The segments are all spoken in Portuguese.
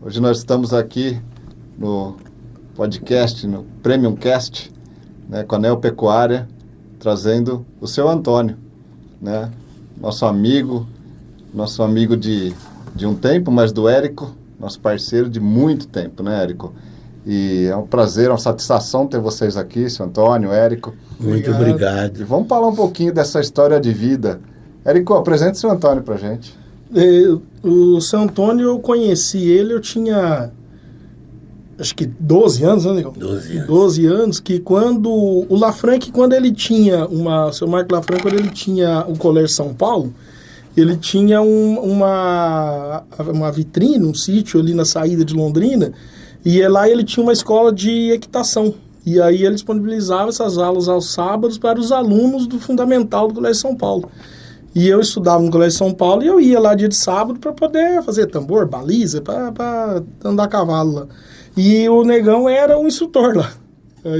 Hoje nós estamos aqui no podcast, no Premium Cast, né, com a Neopecuária, trazendo o seu Antônio, né, nosso amigo de um tempo, mas do Érico, nosso parceiro de muito tempo, né, Érico? E é um prazer, uma satisfação ter vocês aqui, seu Antônio, Érico. Muito obrigado. E vamos falar um pouquinho dessa história de vida. Érico, apresente o seu Antônio pra gente. O seu Antônio, eu conheci ele, eu tinha acho que 12 anos, né, Negão? 12 anos. 12 anos, que quando o Lafranc, quando ele tinha o seu Marco Lafranc, quando ele tinha o Colégio São Paulo, ele tinha uma vitrine, um sítio ali na saída de Londrina, e lá ele tinha uma escola de equitação. E aí ele disponibilizava essas aulas aos sábados para os alunos do Fundamental do Colégio São Paulo. E eu estudava no Colégio São Paulo e eu ia lá dia de sábado para poder fazer tambor, baliza, para andar a cavalo lá. E o Negão era um instrutor lá.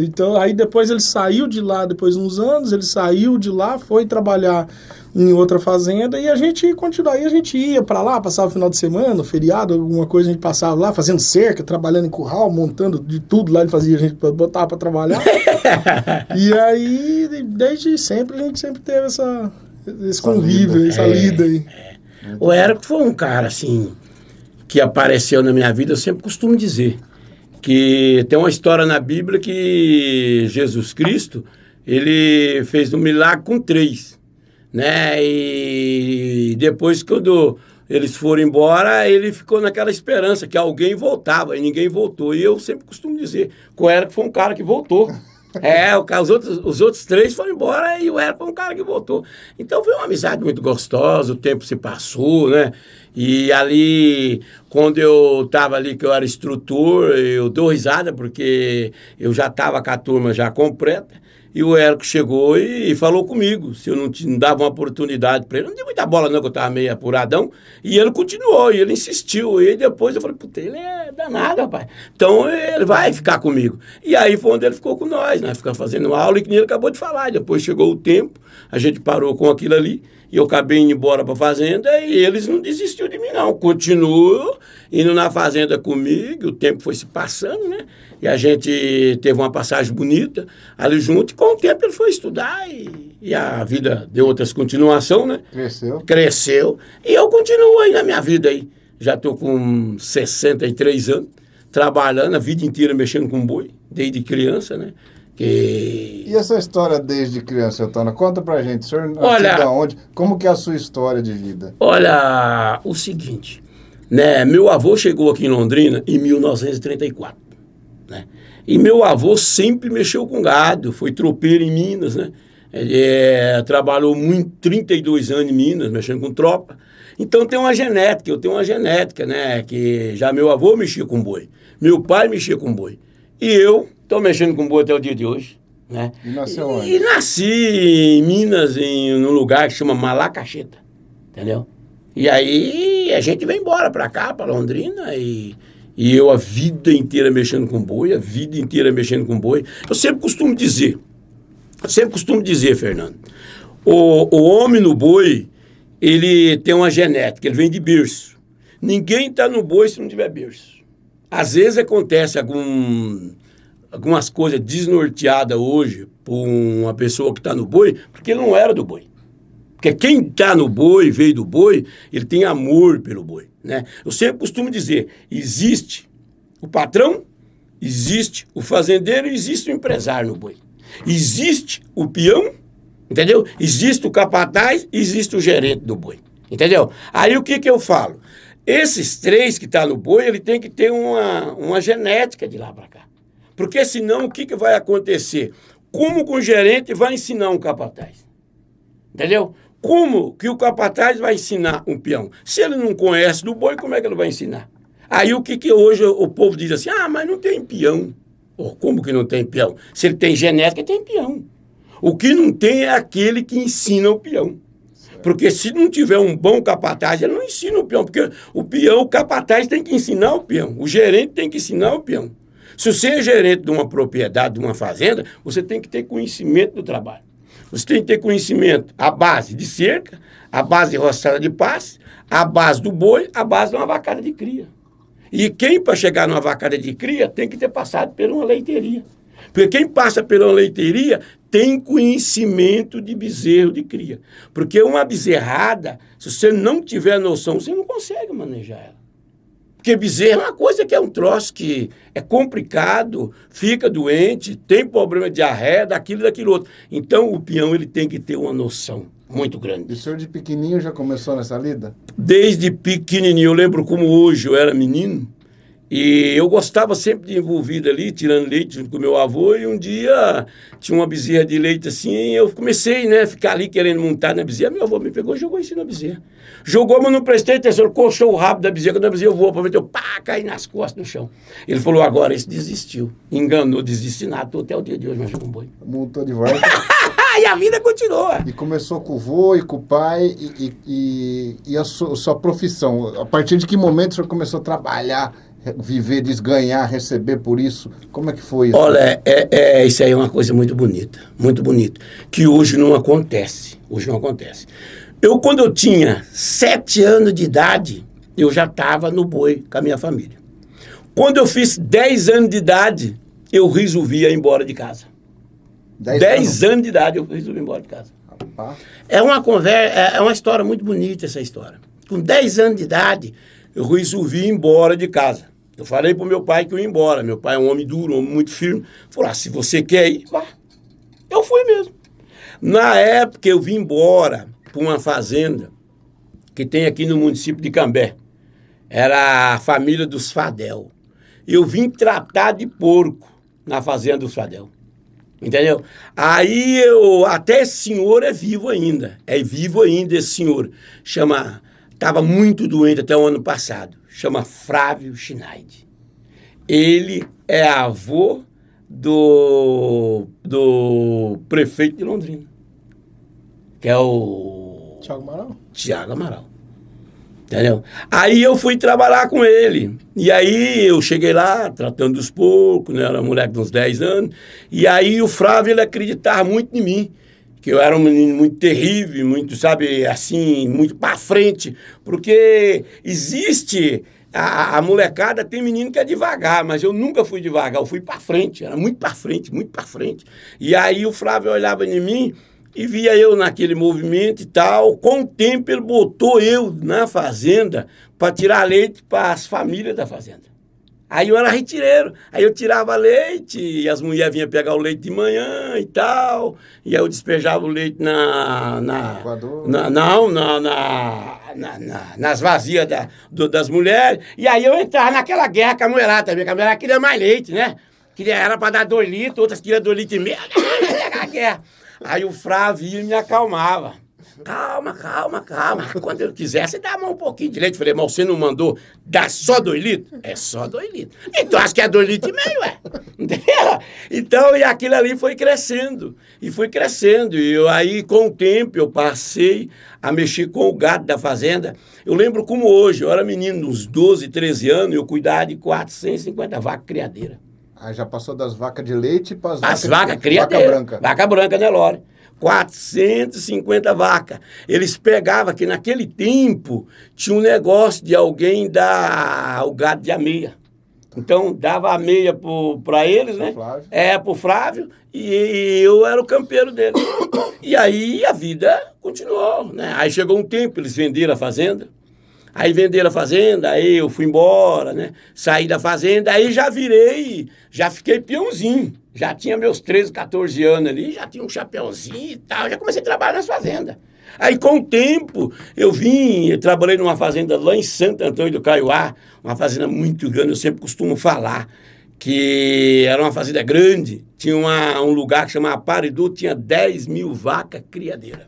Então, aí depois ele saiu de lá, depois de uns anos, ele saiu de lá, foi trabalhar em outra fazenda e a gente continuou. Aí a gente ia para lá, passava o final de semana, feriado, alguma coisa, a gente passava lá, fazendo cerca, trabalhando em curral, montando de tudo lá, ele fazia, a gente botava para trabalhar. E aí, desde sempre, a gente sempre teve esse convívio, essa lida aí. O Érico foi um cara, assim, que apareceu na minha vida, eu sempre costumo dizer, que tem uma história na Bíblia que Jesus Cristo, ele fez um milagre com 3, né? E depois, quando eles foram embora, ele ficou naquela esperança que alguém voltava, e ninguém voltou. E eu sempre costumo dizer que o Érico foi um cara que voltou. Os outros 3 foram embora e o Érico foi um cara que voltou. Então foi uma amizade muito gostosa, o tempo se passou, né? E ali, quando eu estava ali, que eu era instrutor, eu dou risada porque eu já estava com a turma já completa. E o Érico chegou e falou comigo, se eu não dava uma oportunidade para ele. Não dei muita bola não, que eu estava meio apuradão. E ele continuou, e ele insistiu. E depois eu falei, puta, ele é danado, rapaz. Então ele vai ficar comigo. E aí foi onde ele ficou com nós, né? Ficamos fazendo aula e que nem ele acabou de falar. Depois chegou o tempo, a gente parou com aquilo ali. E eu acabei indo embora para a fazenda e eles não desistiram de mim, não. Continuam indo na fazenda comigo, o tempo foi se passando, né? E a gente teve uma passagem bonita ali junto, e com o tempo ele foi estudar e a vida deu outras continuação, né? Cresceu. E eu continuo aí na minha vida aí. Já estou com 63 anos, trabalhando a vida inteira mexendo com boi, desde criança, né? E essa história desde criança, Antônio? Conta pra gente, o senhor olha, de onde? Como que é a sua história de vida? Olha, o seguinte, né? Meu avô chegou aqui em Londrina em 1934, né? E meu avô sempre mexeu com gado, foi tropeiro em Minas, né? Ele trabalhou muito, 32 anos em Minas, mexendo com tropa. Então tem uma genética, eu tenho uma genética, né? Que já meu avô mexia com boi, meu pai mexia com boi. E eu estou mexendo com boi até o dia de hoje, né? E nasceu onde? E nasci em Minas, num lugar que chama Malacacheta, entendeu? E aí a gente vem embora para cá, para Londrina, e eu a vida inteira mexendo com boi, Eu sempre costumo dizer, Fernando, o homem no boi, ele tem uma genética, ele vem de berço. Ninguém está no boi se não tiver berço. Às vezes acontece algumas coisas desnorteadas hoje por uma pessoa que está no boi, porque ele não era do boi. Porque quem está no boi, veio do boi, ele tem amor pelo boi, né? Eu sempre costumo dizer, existe o patrão, existe o fazendeiro e existe o empresário no boi. Existe o peão, entendeu? Existe o capataz, existe o gerente do boi, entendeu? Aí o que eu falo? Esses 3 que estão no boi, ele tem que ter uma genética de lá para cá. Porque senão o que vai acontecer? Como que o gerente vai ensinar um capataz? Entendeu? Como que o capataz vai ensinar um peão? Se ele não conhece do boi, como é que ele vai ensinar? Aí o que hoje o povo diz assim, mas não tem peão. Como que não tem peão? Se ele tem genética, tem peão. O que não tem é aquele que ensina o peão. Porque se não tiver um bom capataz, ele não ensina o peão. Porque o capataz tem que ensinar o peão. O gerente tem que ensinar o peão. Se você é gerente de uma propriedade, de uma fazenda, você tem que ter conhecimento do trabalho. Você tem que ter conhecimento à base de cerca, à base de roçada de passe, à base do boi, à base de uma vacada de cria. E quem, para chegar numa vacada de cria, tem que ter passado por uma leiteria. Porque quem passa por uma leiteria tem conhecimento de bezerro de cria. Porque uma bezerrada, se você não tiver noção, você não consegue manejar ela. Porque bezerro é uma coisa que é um troço que é complicado, fica doente, tem problema de diarreia, daquilo outro. Então, o peão ele tem que ter uma noção muito grande. E o senhor de pequenininho já começou nessa lida? Desde pequenininho, eu lembro como hoje eu era menino, e eu gostava sempre de envolvido ali, tirando leite junto com meu avô, e um dia tinha uma bezerra de leite assim, e eu comecei, né, a ficar ali querendo montar na bezerra, meu avô me pegou e jogou em cima da bezerra. Jogou, mas não prestei atenção, coxou o rabo da bezerra, quando a bezerra voou, aproveitou, pá, caí nas costas no chão. Ele falou, agora esse desistiu, enganou, desistinado, estou até o dia de hoje, mas jogou um boi. Montou de volta. E a vida continua. E começou com o vô e com o pai e a sua profissão. A partir de que momento o senhor começou a trabalhar, viver disso, ganhar, receber por isso? Como é que foi isso? Olha, isso aí é uma coisa muito bonita, que hoje não acontece. Quando eu tinha 7 anos de idade, eu já estava no boi com a minha família. Quando eu fiz 10 anos de idade, eu resolvi ir embora de casa. 10 anos de idade eu resolvi ir embora de casa. Rapaz. É uma história muito bonita essa história. Com 10 anos de idade, eu resolvi ir embora de casa. Eu falei pro meu pai que eu ia embora. Meu pai é um homem duro, um homem muito firme. Falou, se você quer ir, vá. Eu fui mesmo. Na época, eu vim embora para uma fazenda que tem aqui no município de Cambé. Era a família dos Fadel. Eu vim tratar de porco na fazenda dos Fadel. Entendeu? Aí até esse senhor é vivo ainda. É vivo ainda esse senhor. Estava muito doente até o ano passado. Chama Flávio Schneid. Ele é avô do prefeito de Londrina. Que é o... Tiago Amaral. Entendeu? Aí eu fui trabalhar com ele. E aí eu cheguei lá, tratando dos porcos, né? Era um moleque de uns 10 anos. E aí o Flávio, ele acreditava muito em mim. Que eu era um menino muito terrível, muito, sabe, assim, muito pra frente. Porque existe... A molecada tem menino que é devagar, mas eu nunca fui devagar. Eu fui pra frente, era muito pra frente, muito pra frente. E aí o Flávio olhava em mim... E via eu naquele movimento e tal. Com o tempo, ele botou eu na fazenda para tirar leite para as famílias da fazenda. Aí eu era retireiro. Aí eu tirava leite e as mulheres vinham pegar o leite de manhã e tal. E aí eu despejava o leite nas vazias das mulheres. E aí eu entrava naquela guerra com a mulherada também. A mulherada queria mais leite, né? Era para dar 2 litros, outras queriam 2 litros e meio. Aquela guerra. Aí o Flávio me acalmava. Calma. Quando eu quiser, você dá um pouquinho de leite. Falei, mas você não mandou dar só 2 litros? É só 2 litros. Então, acho que é 2 litros e meio, Entendeu? Então, e aquilo ali foi crescendo. E foi crescendo. E aí, com o tempo, eu passei a mexer com o gado da fazenda. Eu lembro como hoje, eu era menino, uns 12, 13 anos, eu cuidava de 450 vacas criadeiras. Ah, já passou das vacas de leite para as vacas criadeiras. Vaca branca. Vaca branca, né, Lore? 450 vacas. Eles pegavam, que naquele tempo tinha um negócio de alguém dar o gado de ameia. Então, dava ameia para eles, né? Flávio. Pro Flávio, e eu era o campeiro dele. E aí a vida continuou, né? Aí chegou um tempo, eles venderam a fazenda. Aí venderam a fazenda, aí eu fui embora, né? Saí da fazenda, aí já fiquei peãozinho. Já tinha meus 13, 14 anos ali, já tinha um chapéuzinho e tal, já comecei a trabalhar nas fazendas. Aí com o tempo, eu trabalhei numa fazenda lá em Santo Antônio do Caiuá, uma fazenda muito grande, eu sempre costumo falar, que era uma fazenda grande, tinha um lugar que chamava Paridu, tinha 10 mil vacas criadeiras.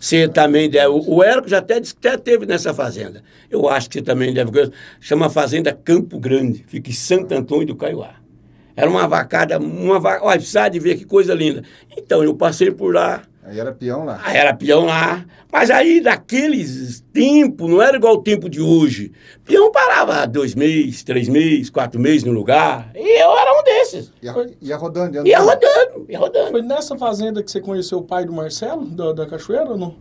Você também deve... O Érico já até disse que até teve nessa fazenda. Eu acho que você também deve... Chama Fazenda Campo Grande. Fica em Santo Antônio do Caiuá. Era uma vacada... Olha, precisa de ver que coisa linda. Então, eu passei por lá. Aí era peão lá. Era peão lá. Mas aí, daqueles tempos, não era igual o tempo de hoje. Peão parava 2 meses, 3 meses, 4 meses no lugar. E eu era um desses. Ia rodando. Ia rodando. Foi nessa fazenda que você conheceu o pai do Marcelo, da Cachoeira, ou não?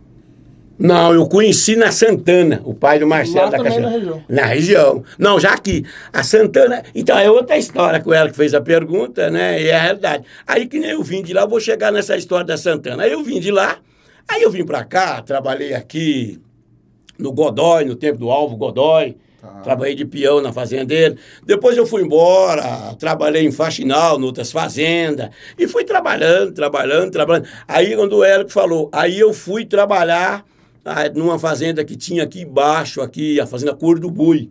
Não, eu conheci na Santana, o pai do Marcelo Lá da também Cachoeira. na região. Na região. Não, já aqui. A Santana. Então, é outra história com ela que fez a pergunta, né? E é a realidade. Aí que nem eu vim de lá, eu vou chegar nessa história da Santana. Aí eu vim de lá, aí eu vim pra cá, trabalhei aqui no Godói, no tempo do Alvo Godói. Trabalhei de peão na fazenda dele. Depois eu fui embora, trabalhei em faxinal, em outras fazendas. E fui trabalhando. Aí quando o Érico falou, aí eu fui trabalhar numa fazenda que tinha aqui embaixo, aqui, a fazenda Couro do Boi.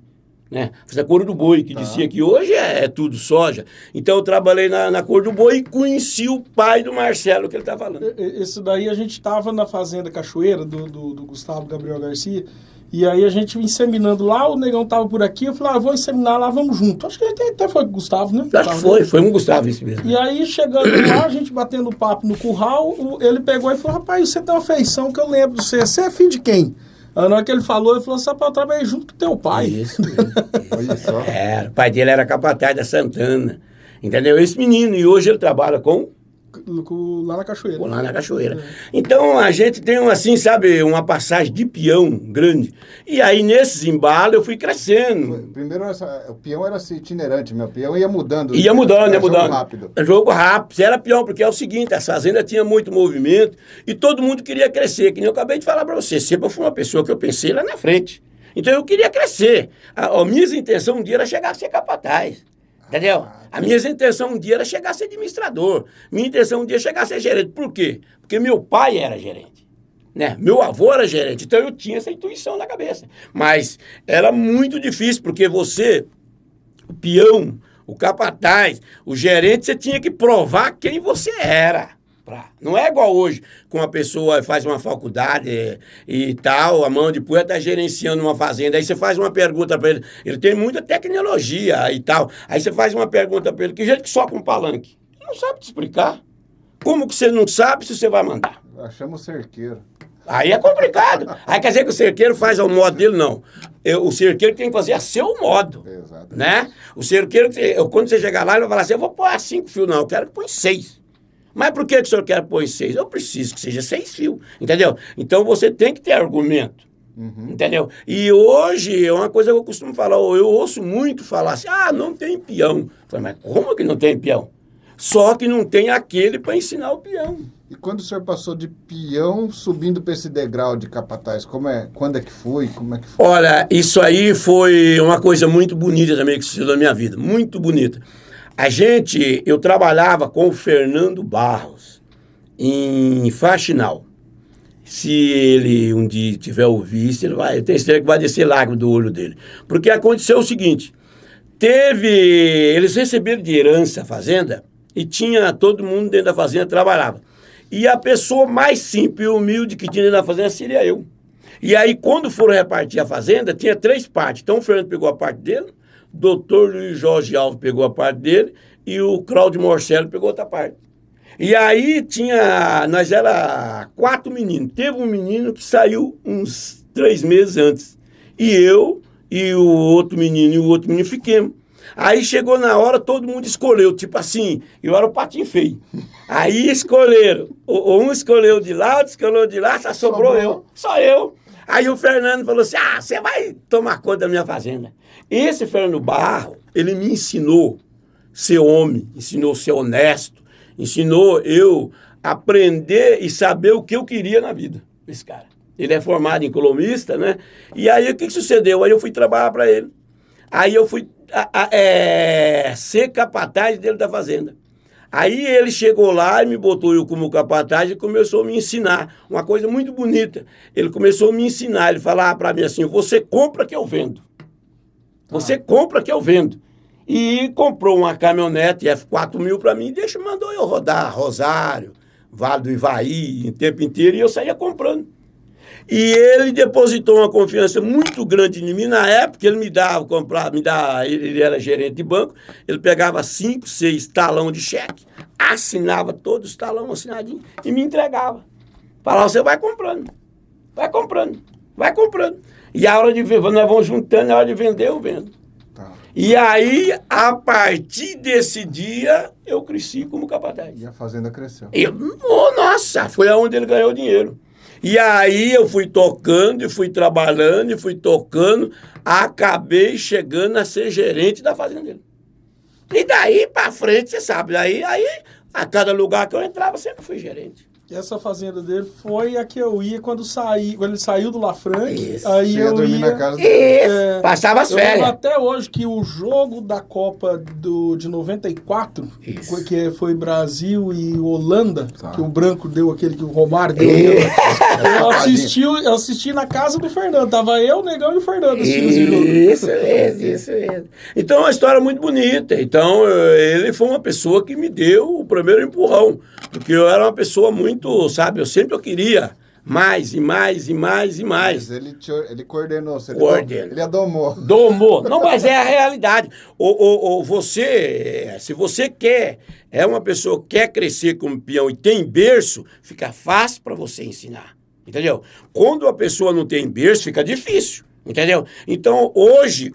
Né? A fazenda Couro do Boi, que dizia que hoje é tudo soja. Então eu trabalhei na Couro do Boi e conheci o pai do Marcelo, que ele está falando. Esse daí a gente estava na fazenda Cachoeira, do Gustavo Gabriel Garcia. E aí a gente inseminando lá, o negão tava por aqui, eu falei, vou inseminar lá, vamos junto. Acho que ele até foi com o Gustavo, né? Acho que foi um Gustavo isso mesmo. E aí, chegando lá, a gente batendo papo no curral, ele pegou e falou, rapaz, você tem uma feição que eu lembro de você. Você é filho de quem? Aí na hora que ele falou, sabe, eu trabalhei junto com teu pai. Isso mesmo. Olha só. O pai dele era capataz da Santana. Entendeu? Esse menino, e hoje ele trabalha lá na Cachoeira. Lá na Cachoeira. Então, a gente tem, assim, sabe, uma passagem de peão grande. E aí, nesses embalos, eu fui crescendo. Primeiro, o peão era itinerante, meu. O peão ia mudando. Ia mudando. Jogo rápido. Jogo rápido. Você era peão, porque é o seguinte, a fazenda tinha muito movimento e todo mundo queria crescer. Que nem eu acabei de falar para você. Sempre eu fui uma pessoa que eu pensei lá na frente. Então, eu queria crescer. A minha intenção um dia era chegar a ser capataz. Entendeu? A minha intenção um dia era chegar a ser administrador. Minha intenção um dia era chegar a ser gerente. Por quê? Porque meu pai era gerente. Né? Meu avô era gerente. Então eu tinha essa intuição na cabeça. Mas era muito difícil, porque você, o peão, o capataz, o gerente, você tinha que provar quem você era. Não é igual hoje, com uma pessoa faz uma faculdade e tal, a mão de punha está gerenciando uma fazenda, aí você faz uma pergunta para ele tem muita tecnologia e tal, aí você faz uma pergunta para ele, que jeito que soca um palanque? Ele não sabe te explicar. Como que você não sabe se você vai mandar? Achamos o cerqueiro. Aí é complicado. Aí quer dizer que o cerqueiro faz ao modo dele? Não. O cerqueiro tem que fazer a seu modo. Exatamente. Né? O cerqueiro, quando você chegar lá, ele vai falar assim, eu vou pôr 5 fios, não, eu quero que põe 6. Mas por que o senhor quer pôr 6? Eu preciso que seja 6 fios, entendeu? Então você tem que ter argumento, entendeu? E hoje é uma coisa que eu costumo falar, eu ouço muito falar assim, não tem peão. Eu falei, mas como que não tem peão? Só que não tem aquele para ensinar o peão. E quando o senhor passou de peão subindo para esse degrau de capataz, quando é que foi? Como é que foi? Olha, isso aí foi uma coisa muito bonita também que sucedeu na minha vida, muito bonita. Eu trabalhava com o Fernando Barros, em faxinal. Se ele um dia tiver ouvido, eu tenho certeza que vai descer lágrima do olho dele. Porque aconteceu o seguinte, eles receberam de herança a fazenda, e todo mundo dentro da fazenda trabalhava. E a pessoa mais simples e humilde que tinha dentro da fazenda seria eu. E aí, quando foram repartir a fazenda, tinha 3 partes. Então, o Fernando pegou a parte dele, Dr. Luiz Jorge Alves pegou a parte dele e o Cláudio Morcello pegou outra parte. E aí nós era 4 meninos. Teve um menino que saiu uns 3 meses antes. E eu e o outro menino fiquemos. Aí chegou na hora, todo mundo escolheu, tipo assim, eu era o patinho feio. Aí escolheram, um escolheu de lá, outro escolheu de lá, só sobrou só eu. Aí o Fernando falou assim, você vai tomar conta da minha fazenda. Esse Fernando Barro, ele me ensinou a ser homem, ensinou a ser honesto, ensinou eu a aprender e saber o que eu queria na vida, esse cara. Ele é formado em economista, né? E aí o que sucedeu? Aí eu fui trabalhar para ele. Aí eu fui ser capataz dele da fazenda. Aí ele chegou lá e me botou eu como capataz e começou a me ensinar. Uma coisa muito bonita. Ele começou a me ensinar. Ele falava para mim assim, você compra que eu vendo. Você compra que eu vendo. E comprou uma caminhonete F4000 para mim e mandou eu rodar Rosário, Vale do Ivaí, o tempo inteiro, e eu saía comprando. E ele depositou uma confiança muito grande em mim. Na época, ele ele era gerente de banco, ele pegava 5, 6 talão de cheque, assinava todos os talão assinadinhos e me entregava. Falava, você vai comprando, vai comprando, vai comprando. E a hora de ver, nós vamos juntando, a hora de vender, eu vendo. Tá. E aí, a partir desse dia, eu cresci como capataz. E a fazenda cresceu. Nossa, foi aonde ele ganhou dinheiro. E aí eu fui tocando, e fui trabalhando, e fui tocando, acabei chegando a ser gerente da fazenda dele. E daí pra frente, você sabe, aí a cada lugar que eu entrava, sempre fui gerente. E essa fazenda dele foi a que eu ia quando ele saiu do Lafranc. Isso. Aí Você ia eu dormir ia... na casa do... Isso, passava as Eu lembro férias. até hoje que o jogo da Copa de 94, Isso. que foi Brasil e Holanda, Tá. que o Branco deu aquele que o Romário deu. Eu assisti na casa do Fernando. Tava eu, o Negão e o Fernando assistindo esse jogo. Isso mesmo. Então, é uma história muito bonita. Então, ele foi uma pessoa que me deu o primeiro empurrão. Porque eu era uma pessoa muito, sabe, eu sempre queria mais e mais e mais e mais. Mas ele coordenou, você Coordenou. ele adomou. Domou. Não, mas é a realidade. Você, se você é uma pessoa que quer crescer como peão e tem berço, fica fácil para você ensinar. Entendeu? Quando a pessoa não tem berço, fica difícil. Entendeu? Então, hoje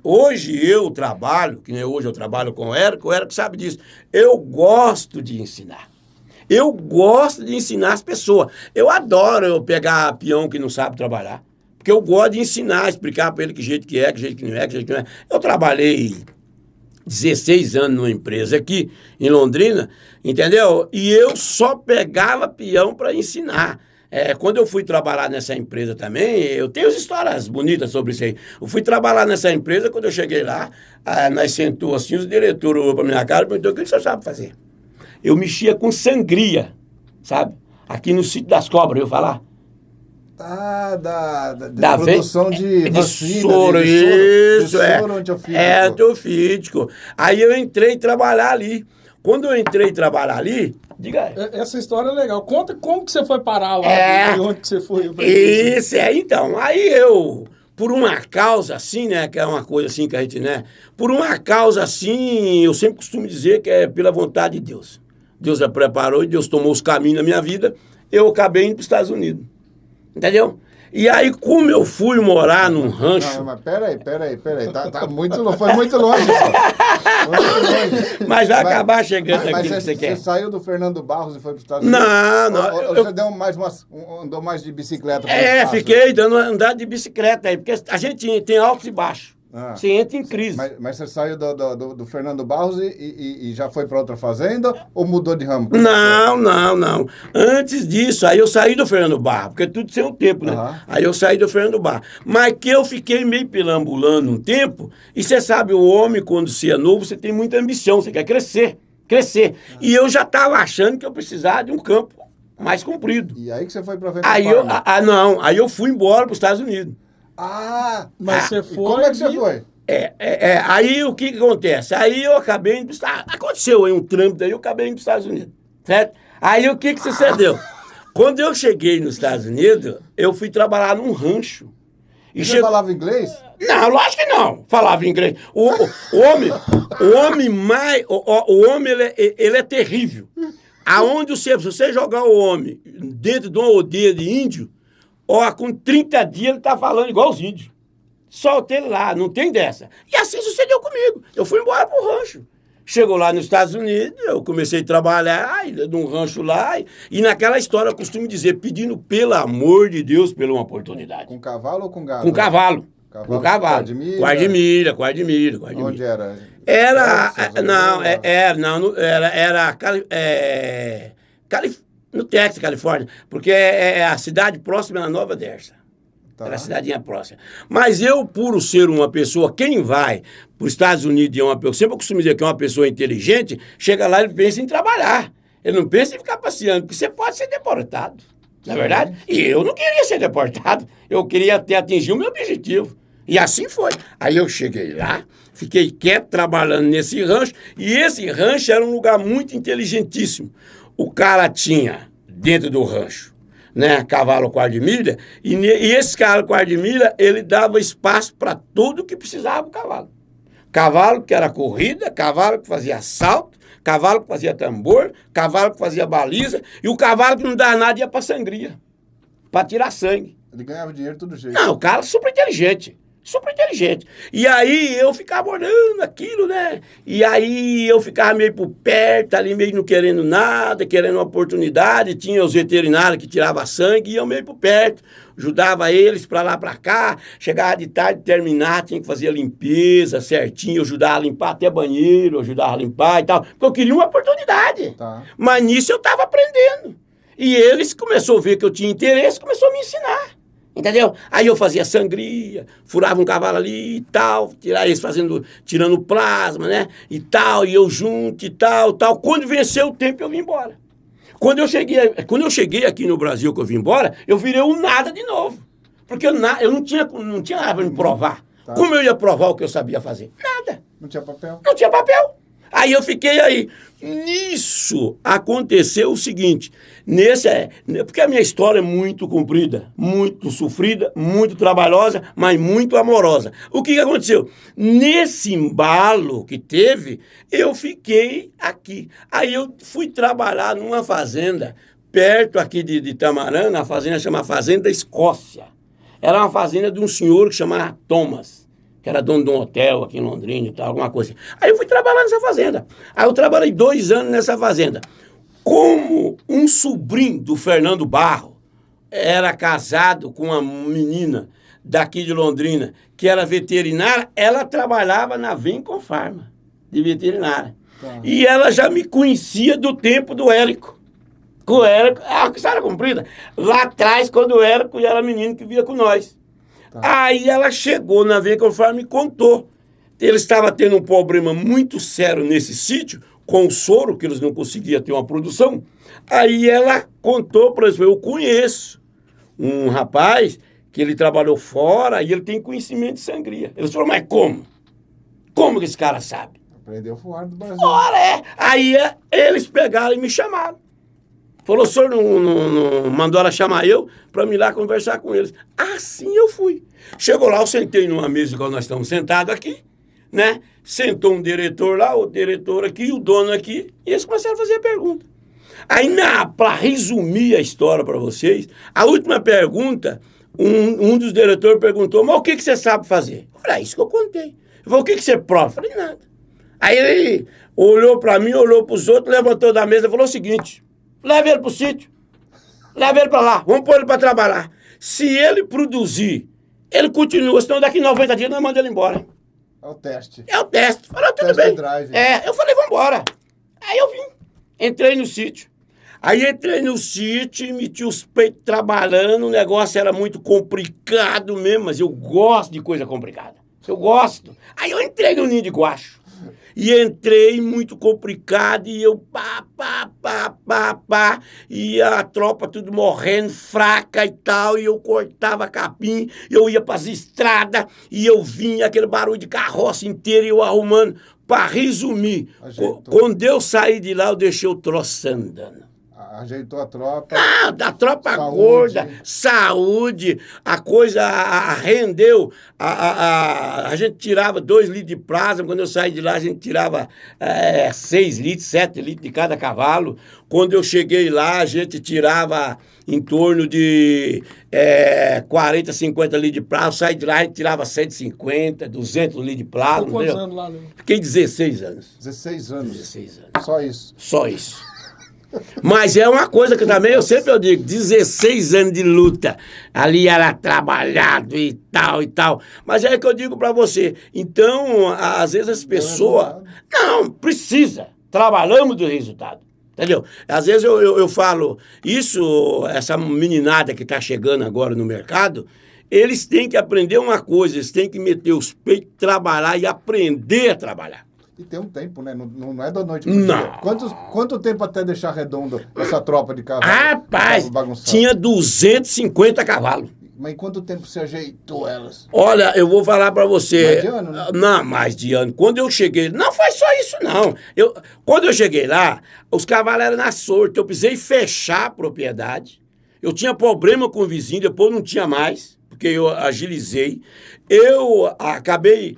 eu trabalho, que nem hoje eu trabalho com o Érico sabe disso. Eu gosto de ensinar. Eu gosto de ensinar as pessoas. Eu adoro eu pegar peão que não sabe trabalhar. Porque eu gosto de ensinar, explicar para ele que jeito que é, que jeito que não é, que jeito que não é. Eu trabalhei 16 anos numa empresa aqui em Londrina, entendeu? E eu só pegava peão para ensinar. Quando eu fui trabalhar nessa empresa também, eu tenho histórias bonitas sobre isso aí. Eu fui trabalhar nessa empresa, quando eu cheguei lá, nós sentou assim, os diretores olhou para minha cara e perguntou: o que você sabe fazer? Eu mexia com sangria, sabe? Aqui no sítio das cobras, eu falar. Da produção de vacina, soro, de soro antiofídico. Antiofídico. Aí eu entrei trabalhar ali. Quando eu entrei trabalhar ali, diga aí. Essa história é legal. Conta como que você foi parar lá e onde que você foi. Isso, então. Aí eu, por uma causa assim, né, que é uma coisa assim que a gente, né, por uma causa assim, eu sempre costumo dizer que é pela vontade de Deus. Deus a preparou e Deus tomou os caminhos na minha vida, eu acabei indo para os Estados Unidos. Entendeu? E aí, como eu fui morar num rancho... Não, mas peraí. Tá muito, foi muito longe, pô. Muito longe. Mas vai acabar chegando aqui que você quer. Você saiu do Fernando Barros e foi para os Estados Unidos? Não. Ou você andou mais de bicicleta? Fiquei andar de bicicleta aí, porque a gente tem altos e baixos. Você entra em crise. Mas você saiu do Fernando Barros e já foi para outra fazenda ou mudou de ramo? Não. Antes disso, aí eu saí do Fernando Barros, porque tudo tem um tempo, né? Aí eu saí do Fernando Barros. Mas que eu fiquei meio perambulando um tempo, e você sabe, o homem, quando você é novo, você tem muita ambição, você quer crescer. E eu já estava achando que eu precisava de um campo mais comprido. E aí que você foi para Aí eu fui embora para os Estados Unidos. Mas você foi... Como é que você foi? Aí o que acontece? Aí eu acabei indo para os Estados Unidos. Aconteceu aí um trâmite, aí eu acabei indo para os Estados Unidos. Certo? Aí o que sucedeu? Quando eu cheguei nos Estados Unidos, eu fui trabalhar num rancho. E você falava inglês? Não, lógico que não. Falava inglês. O homem ele é terrível. Aonde se você jogar o homem dentro de uma aldeia de índio, com 30 dias ele tá falando igual os índios. Solta ele lá, não tem dessa. E assim sucedeu comigo. Eu fui embora pro rancho. Chegou lá nos Estados Unidos, eu comecei a trabalhar num rancho lá. E naquela história eu costumo dizer, pedindo pelo amor de Deus, pela uma oportunidade. Com cavalo ou com gado? Com cavalo. Com cavalo. Guardimilha? Guardimilha. Onde era? No Texas, Califórnia, porque a cidade próxima era Nova Dersa. Tá. Era a cidadinha próxima. Mas eu, por ser uma pessoa, quem vai para os Estados Unidos é uma pessoa, sempre eu costumo dizer que é uma pessoa inteligente, chega lá e pensa em trabalhar. Ele não pensa em ficar passeando, porque você pode ser deportado. Não é verdade? E eu não queria ser deportado. Eu queria até atingir o meu objetivo. E assim foi. Aí eu cheguei lá, fiquei quieto trabalhando nesse rancho, e esse rancho era um lugar muito inteligentíssimo. O cara tinha, dentro do rancho, né, cavalo guarda-milha, e esse cavalo guarda-milha, ele dava espaço para tudo que precisava o cavalo. Cavalo que era corrida, cavalo que fazia salto, cavalo que fazia tambor, cavalo que fazia baliza, e o cavalo que não dava nada ia para sangria, para tirar sangue. Ele ganhava dinheiro de todo jeito. Não, o cara super inteligente. super inteligente. E aí eu ficava olhando aquilo, né? E aí eu ficava meio por perto, ali meio não querendo nada, querendo uma oportunidade. Tinha os veterinários que tiravam sangue e eu meio por perto. Ajudava eles para lá, para cá. Chegava de tarde, terminar, tinha que fazer a limpeza certinho. Eu ajudava a limpar até banheiro, eu ajudava a limpar e tal. Porque eu queria uma oportunidade. Tá. Mas nisso eu estava aprendendo. E eles começaram a ver que eu tinha interesse, começou a me ensinar. Entendeu? Aí eu fazia sangria, furava um cavalo ali e tal, eles tirando plasma, né? E tal, e eu junto e tal. Quando venceu o tempo, eu vim embora. Quando eu cheguei aqui no Brasil, que eu vim embora, eu virei um nada de novo. Porque eu não tinha nada para me provar. Tá. Como eu ia provar o que eu sabia fazer? Nada. Não tinha papel? Não tinha papel. Aí eu fiquei aí. Nisso aconteceu o seguinte, porque a minha história é muito comprida, muito sofrida, muito trabalhosa, mas muito amorosa. O que aconteceu? Nesse embalo que teve, eu fiquei aqui. Aí eu fui trabalhar numa fazenda, perto aqui de Tamarã, na fazenda chama Fazenda Escócia. Era uma fazenda de um senhor que chamava Thomas, que era dono de um hotel aqui em Londrina e tal, alguma coisa. Aí eu fui trabalhar nessa fazenda. Aí eu trabalhei 2 anos nessa fazenda. Como um sobrinho do Fernando Barro era casado com uma menina daqui de Londrina, que era veterinária, ela trabalhava na Vencon Pharma, de veterinária. Tá. E ela já me conhecia do tempo do Érico. Com o Érico, a história comprida. Lá atrás, quando o Érico era menino que via com nós. Aí ela chegou na Vencon Pharma e contou. Ele estava tendo um problema muito sério nesse sítio, com o soro, que eles não conseguiam ter uma produção. Aí ela contou para eles, eu conheço um rapaz que ele trabalhou fora e ele tem conhecimento de sangria. Eles falaram, mas como? Como que esse cara sabe? Aprendeu fora do Brasil. Ora, é. Aí eles pegaram e me chamaram. Falou, o senhor não mandou ela chamar eu para me ir lá conversar com eles. Assim eu fui. Chegou lá, eu sentei numa mesa igual nós estamos sentados aqui, né? Sentou um diretor lá, o diretor aqui, o dono aqui, e eles começaram a fazer a pergunta. Aí, para resumir a história para vocês, a última pergunta, um dos diretores perguntou, mas o que você sabe fazer? Eu falei, isso que eu contei. Ele falou, o que você prova? Eu falei, nada. Aí ele olhou para mim, olhou para os outros, levantou da mesa e falou o seguinte, leva ele para o sítio, leva ele para lá, vamos pôr ele para trabalhar. Se ele produzir, ele continua, senão daqui 90 dias nós mandamos ele embora. É o teste. É o teste. Falou, tudo teste bem. Drive. Eu falei, vamos embora. Aí eu vim, entrei no sítio. Aí entrei no sítio e meti os peitos trabalhando, o negócio era muito complicado mesmo, mas eu gosto de coisa complicada. Eu gosto. Aí eu entrei no ninho de guacho. E entrei muito complicado e eu e a tropa tudo morrendo, fraca e tal, e eu cortava capim, eu ia para as estradas e eu vinha aquele barulho de carroça inteira e eu arrumando. Para resumir, quando eu saí de lá, eu deixei o troço andando. Ajeitou a tropa. Da tropa gorda, saúde, a coisa rendeu. A gente tirava 2 litros de plasma. Quando eu saí de lá, a gente tirava 6 litros, 7 litros de cada cavalo. Quando eu cheguei lá, a gente tirava em torno de 40, 50 litros de plasma. Eu saí de lá, a gente tirava 150, 200 litros de plasma. Quantos anos lá? Né? Fiquei 16 anos. 16 anos? 16 anos. Só isso? Só isso. Mas é uma coisa que também eu sempre digo, 16 anos de luta, ali era trabalhado e tal, mas é que eu digo pra você, então, às vezes as pessoas, não, precisa, trabalhamos do resultado, entendeu? Às vezes eu falo, essa meninada que tá chegando agora no mercado, eles têm que aprender uma coisa, eles têm que meter os peitos, trabalhar e aprender a trabalhar. E tem um tempo, né? Não é da noite pro dia. Quanto tempo até deixar redondo essa tropa de cavalos? Rapaz, tinha 250 cavalos. Mas em quanto tempo você ajeitou elas? Olha, eu vou falar pra você. Mais de ano, né? Não, mais de ano. Quando eu cheguei... Não foi só isso, não. Quando eu cheguei lá, os cavalos eram na sorte. Eu precisei fechar a propriedade. Eu tinha problema com o vizinho, depois não tinha mais, porque eu agilizei. Eu acabei...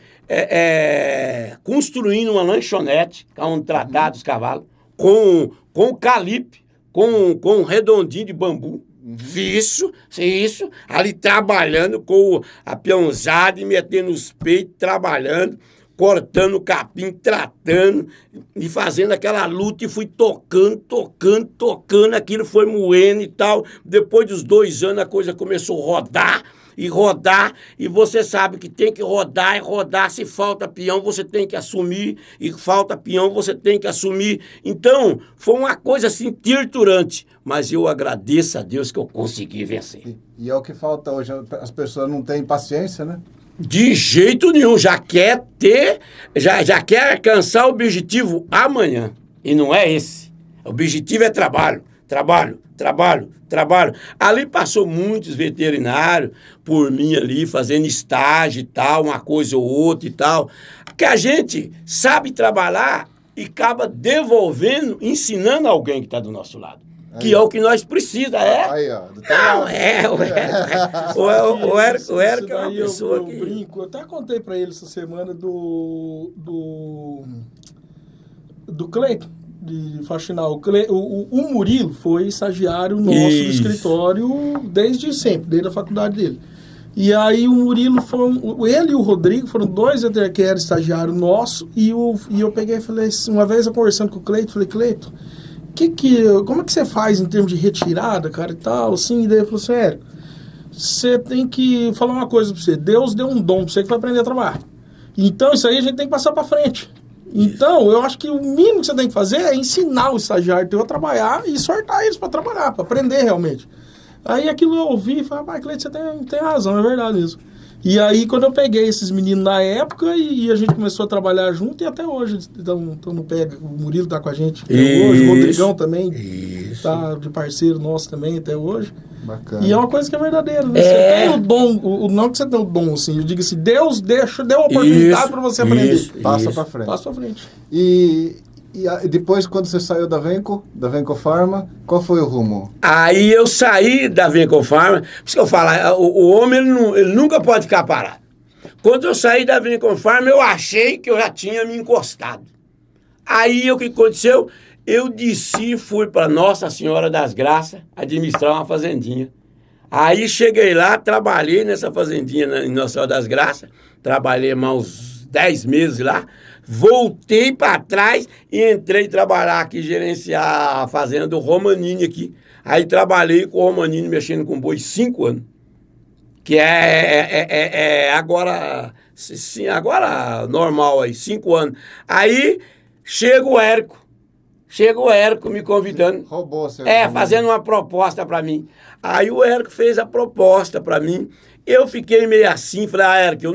construindo uma lanchonete, onde tratar dos cavalos, com calipe, com um redondinho de bambu, Fiz isso, ali trabalhando com a peãozada e metendo os peitos, trabalhando, cortando o capim, tratando e fazendo aquela luta e fui tocando, aquilo foi moendo e tal. Depois dos 2 anos a coisa começou a rodar, e você sabe que tem que rodar e rodar. Se falta peão, você tem que assumir, e falta peão, você tem que assumir. Então, foi uma coisa assim, torturante, mas eu agradeço a Deus que eu consegui vencer. E é o que falta hoje, as pessoas não têm paciência, né? De jeito nenhum, já quer alcançar o objetivo amanhã, e não é esse. O objetivo é trabalho. Ali passou muitos veterinários por mim ali, fazendo estágio e tal, uma coisa ou outra e tal, que a gente sabe trabalhar e acaba devolvendo, ensinando alguém que está do nosso lado. Aí. Que é o que nós precisamos, Aí, ó. O Érico é uma pessoa eu que... brinco, eu até contei pra ele essa semana do Cleiton, de faxinar. O Murilo foi estagiário nosso no escritório desde sempre, desde a faculdade dele. E aí o Murilo ele e o Rodrigo foram 2 que eram estagiário nosso, e eu peguei e falei, uma vez eu conversando com o Cleiton, falei, Cleiton, como é que você faz em termos de retirada, cara, e tal, assim, e daí ele falou assim, Érico, você tem que falar uma coisa pra você, Deus deu um dom pra você que vai aprender a trabalhar. Então isso aí a gente tem que passar pra frente. Então, eu acho que o mínimo que você tem que fazer é ensinar o estagiário teu a trabalhar e sortar eles para trabalhar, para aprender realmente. Aí aquilo eu ouvi e falei, Cleiton, você tem razão, é verdade isso. E aí, quando eu peguei esses meninos na época e a gente começou a trabalhar junto, e até hoje estão no pé, o Murilo tá com a gente até hoje, o Rodrigão também tá de parceiro nosso também até hoje. Bacana. E é uma coisa que é verdadeira, né? Você tem o dom, não que você tem o dom, assim, eu digo assim, Deus deu a oportunidade para você aprender. Passa para frente. Passa para frente. E depois, quando você saiu da Venco Pharma, qual foi o rumo? Aí eu saí da Venco Pharma, por isso que eu falo, o homem ele nunca pode ficar parado. Quando eu saí da Venco Pharma, eu achei que eu já tinha me encostado. Aí o que aconteceu? Eu desci e fui para Nossa Senhora das Graças administrar uma fazendinha. Aí cheguei lá, trabalhei nessa fazendinha em Nossa Senhora das Graças, trabalhei mais uns 10 meses lá, voltei para trás e entrei trabalhar aqui, gerenciar a fazenda do Romanini aqui. Aí trabalhei com o Romanini mexendo com boi 5 anos. Que agora, sim, agora normal aí, 5 anos. Aí chega o Érico me convidando. Roubou seu fazendo uma proposta para mim. Aí o Érico fez a proposta para mim. Eu fiquei meio assim, falei, Érico, eu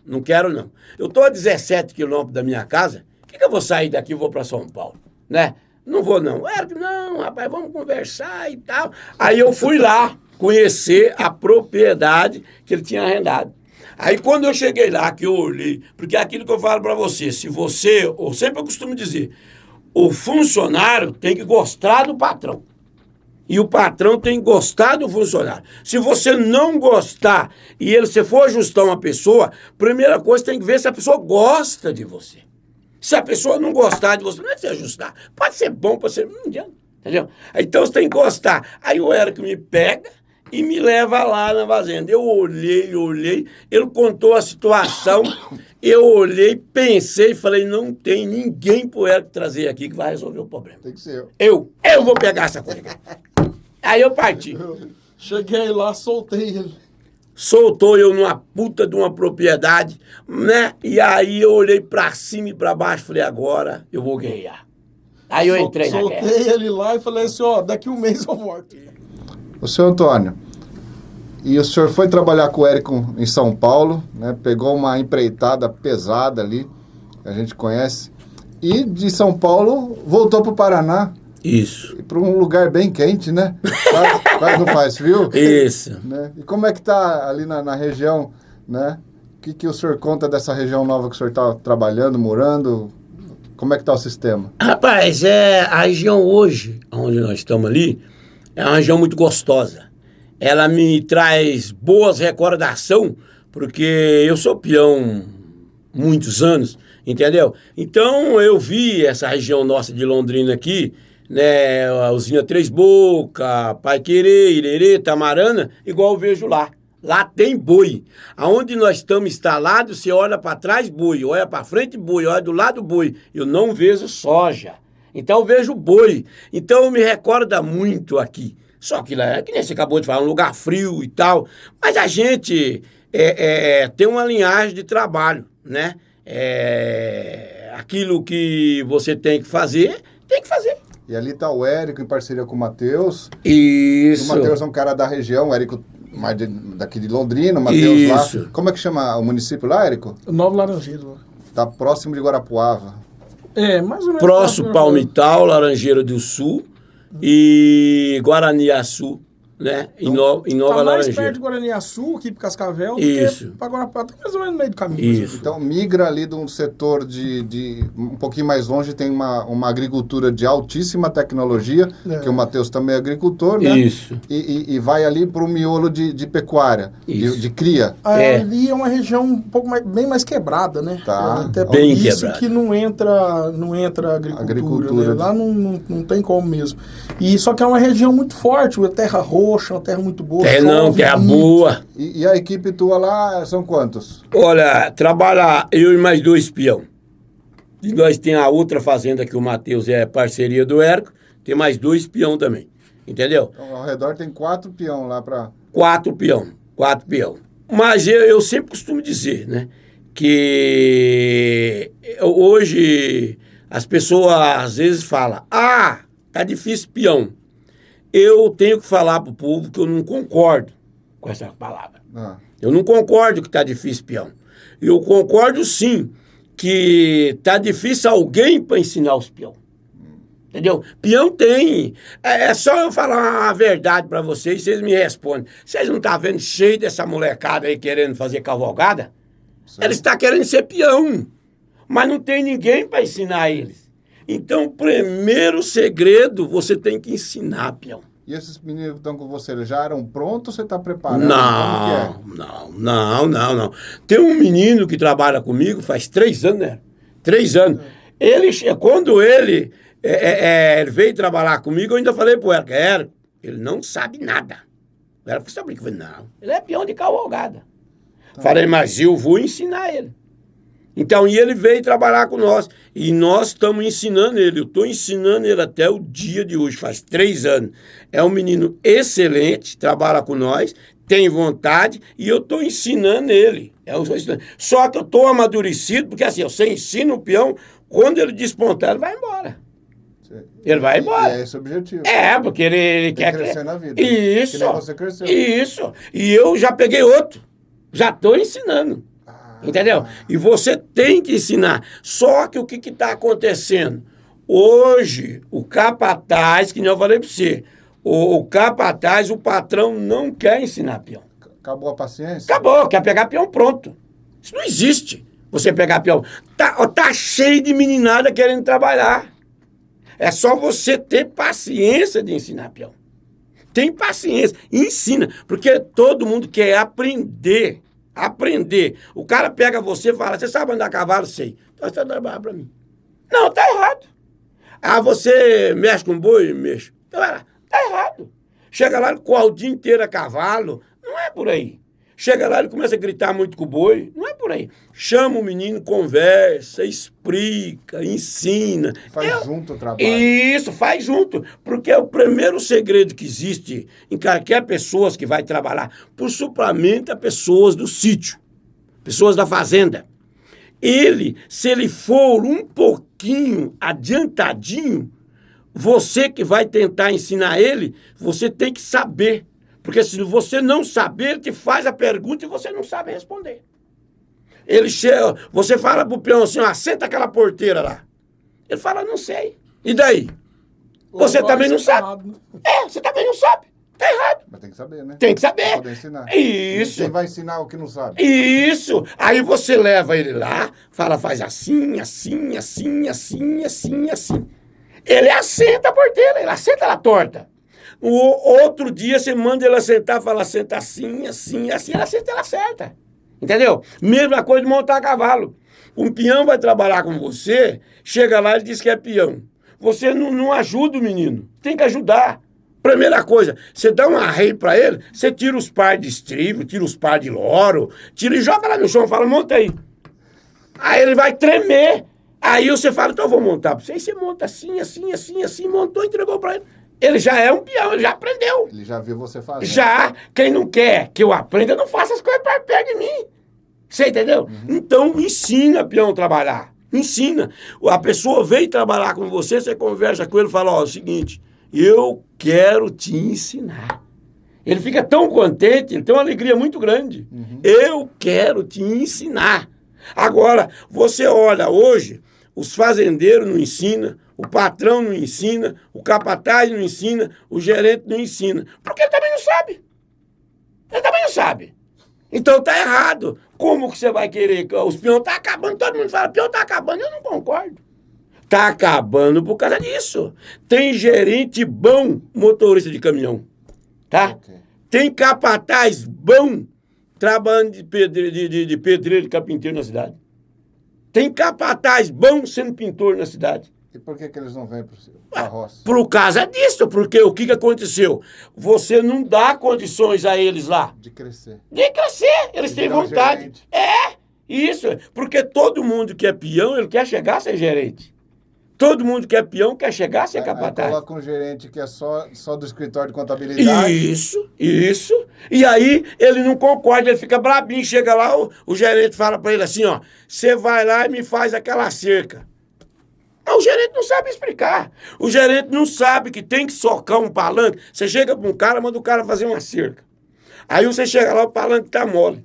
não quero não. Eu tô a 17 quilômetros da minha casa, que eu vou sair daqui e vou para São Paulo, né? Não vou não. Érico, não, rapaz, vamos conversar e tal. Aí eu fui lá conhecer a propriedade que ele tinha arrendado. Aí quando eu cheguei lá, que eu olhei, porque é aquilo que eu falo para você, ou sempre eu costumo dizer, o funcionário tem que gostar do patrão. E o patrão tem que gostar do funcionário. Se você não gostar e você for ajustar uma pessoa, primeira coisa tem que ver se a pessoa gosta de você. Se a pessoa não gostar de você, não é se ajustar. Pode ser bom, pode ser... Não adianta, entendeu? Então você tem que gostar. Aí o Érico me pega e me leva lá na fazenda. Eu olhei, ele contou a situação, eu olhei, pensei e falei, não tem ninguém pro Érico trazer aqui que vai resolver o problema. Tem que ser eu. Eu vou pegar essa coisa. Aí eu parti. Cheguei lá, soltei ele. Soltou eu numa puta de uma propriedade, né? E aí eu olhei pra cima e pra baixo, falei, agora eu vou guerrear. Aí eu entrei na guerra. Soltei ele lá e falei assim, daqui um mês eu volto. O senhor Antônio, e o senhor foi trabalhar com o Érico em São Paulo, né? Pegou uma empreitada pesada ali, que a gente conhece, e de São Paulo voltou para o Paraná. Isso. Para um lugar bem quente, né? Quase não faz frio. Isso. Né? E como é que tá ali na região, né? O que o senhor conta dessa região nova que o senhor está trabalhando, morando? Como é que tá o sistema? Rapaz, a região hoje, onde nós estamos ali, é uma região muito gostosa. Ela me traz boas recordações, porque eu sou peão muitos anos, entendeu? Então eu vi essa região nossa de Londrina aqui, né, a usina Três Bocas, Pai Querer, Irerê, Tamarana, igual eu vejo lá. Lá tem boi. Aonde nós estamos instalados, você olha para trás, boi, olha para frente, boi, olha do lado, boi. Eu não vejo soja. Então eu vejo boi. Então me recorda muito aqui. Só que lá, que nem você acabou de falar, um lugar frio e tal. Mas a gente tem uma linhagem de trabalho, né? Aquilo que você tem que fazer, tem que fazer. E ali tá o Érico em parceria com o Matheus. Isso. O Matheus é um cara da região, o Érico mais daqui de Londrina, o Matheus lá. Como é que chama o município lá, Érico? Novo Laranjeiro. Tá próximo de Guarapuava. Mais ou menos. Próximo Palmital, Laranjeira do Sul e Guaraniaçu, né? Em Nova Tá mais Laranjeira. perto de Guaraniaçu, aqui para Cascavel, Isso. do que para Guarapá. Tá mais ou menos no meio do caminho. Isso. Então migra ali de um setor de um pouquinho mais longe, tem uma agricultura de altíssima tecnologia, que o Matheus também é agricultor, né? Isso. E vai ali para o miolo de pecuária, de cria. Ali é uma região um pouco bem mais quebrada, né? Tá. Até por Bem isso quebrada. que não entra agricultura. Né? Lá não tem como mesmo. E só que é uma região muito forte, uma terra roxa, uma terra muito boa. Terra boa. E a equipe tua lá são quantos? Olha, trabalha eu e mais 2 peão. E nós tem a outra fazenda que o Matheus é parceria do Érico, tem mais 2 peão também. Entendeu? Então, ao redor tem 4 peão lá para... 4 peão. Mas eu sempre costumo dizer, né? Que hoje as pessoas às vezes falam, tá difícil peão. Eu tenho que falar pro povo que eu não concordo com essa palavra. Eu não concordo que tá difícil peão. Eu concordo sim que tá difícil alguém para ensinar os peão. Entendeu? Peão tem. É só eu falar a verdade para vocês, vocês me respondem. Vocês não estão vendo cheio dessa molecada aí querendo fazer cavalgada? Sim. Eles estão querendo ser peão, mas não tem ninguém para ensinar eles. Então, o primeiro segredo, você tem que ensinar peão. E esses meninos que estão com você, eles já eram prontos ou você está preparando? Não. Tem um menino que trabalha comigo faz 3 anos, né? 3 anos. Quando ele veio trabalhar comigo, eu ainda falei pro Érico, ele não sabe nada. O Érico falou, eu falei, não, ele é peão de cavalgada. Falei, mas eu vou ensinar ele. Então, e ele veio trabalhar com nós. E nós estamos ensinando ele. Eu estou ensinando ele até o dia de hoje, faz 3 anos. É um menino excelente, trabalha com nós, tem vontade, e eu estou ensinando ele. Só que eu estou amadurecido, porque assim, você ensina o peão, quando ele despontar, ele vai embora. Ele vai embora. E é esse o objetivo. Porque ele quer crescer na vida. Isso. Que nem você cresceu. Isso. E eu já peguei outro. Já estou ensinando. Entendeu? E você tem que ensinar. Só que o que está acontecendo? Hoje, o capataz, que nem eu falei para você, o capataz, o patrão não quer ensinar peão. Acabou a paciência? Acabou, quer pegar peão pronto. Isso não existe, você pegar peão. Tá cheio de meninada querendo trabalhar. É só você ter paciência de ensinar peão. Tem paciência, ensina, porque todo mundo quer aprender. O cara pega você e fala, você sabe andar a cavalo? Sei. Então você vai trabalhar pra mim. Não, tá errado. Você mexe com boi? Mexo. Então vai lá, tá errado. Chega lá, ele corre o dia inteiro a cavalo. Não é por aí. Chega lá, ele começa a gritar muito com o boi. Não é por aí. Chama o menino, conversa, explica, ensina. Faz junto o trabalho. Isso, faz junto. Porque é o primeiro segredo que existe em qualquer pessoa que vai trabalhar, por suplemento a pessoas do sítio, pessoas da fazenda. Se ele for um pouquinho adiantadinho, você que vai tentar ensinar ele, você tem que saber. Porque se você não saber, ele te faz a pergunta e você não sabe responder. Ele chega, você fala pro peão assim, senta aquela porteira lá. Ele fala, não sei. E daí? Você também não sabe. Errado, né? Você também não sabe. Tá errado. Mas tem que saber, né? Tem que saber. Pra poder ensinar. Isso. Quem vai ensinar o que não sabe? Isso. Aí você leva ele lá, fala, faz assim, assim, assim, assim, assim, assim. Ele assenta a porteira, ele assenta ela torta. O outro dia você manda ele sentar, fala, senta assim, assim, assim, ela senta, ela acerta. Entendeu? Mesma coisa de montar cavalo. Um peão vai trabalhar com você, chega lá e diz que é peão. você não ajuda o menino. Tem que ajudar. Primeira coisa, você dá um arreio pra ele, você tira os par de estribo, tira os par de loro, tira e joga lá no chão, fala, monta aí. Aí ele vai tremer. Aí você fala, então eu vou montar pra você. Aí você monta assim, assim, assim, assim, montou, entregou pra ele. Ele já é um peão, ele já aprendeu. Ele já viu você fazer. Já, quem não quer que eu aprenda, não faça as coisas para perto de mim. Você entendeu? Então, ensina peão a trabalhar. Ensina. A pessoa vem trabalhar com você, você conversa com ele e fala, ó, é o seguinte, eu quero te ensinar. Ele fica tão contente, ele tem uma alegria muito grande. Eu quero te ensinar. Agora, você olha hoje, os fazendeiros não ensinam, o patrão não ensina, o capataz não ensina, o gerente não ensina. Porque ele também não sabe. Ele também não sabe. Então tá errado. Como que você vai querer? Os peões estão acabando, todo mundo fala, peão tá acabando, eu não concordo. Tá acabando por causa disso. Tem gerente bom, motorista de caminhão. Tá? Ok. Tem capataz bom, trabalhando de pedreiro, de carpinteiro na cidade. Tem capataz bom sendo pintor na cidade. E por que eles não vêm para a roça? Por causa disso, porque o que aconteceu? Você não dá condições a eles lá. De crescer. De crescer, eles De têm virar um vontade. gerente. Isso, porque todo mundo que é peão, ele quer chegar a ser gerente. Todo mundo que é peão quer chegar a ser Aí capataz. coloca um gerente que é só do escritório de contabilidade. Isso. E aí ele não concorda, ele fica brabinho. Chega lá, o gerente fala pra ele assim, ó, você vai lá e me faz aquela cerca. Mas o gerente não sabe explicar. O gerente não sabe que tem que socar um palanque. Você chega pra um cara, manda o cara fazer uma cerca. Aí você chega lá, o palanque tá mole.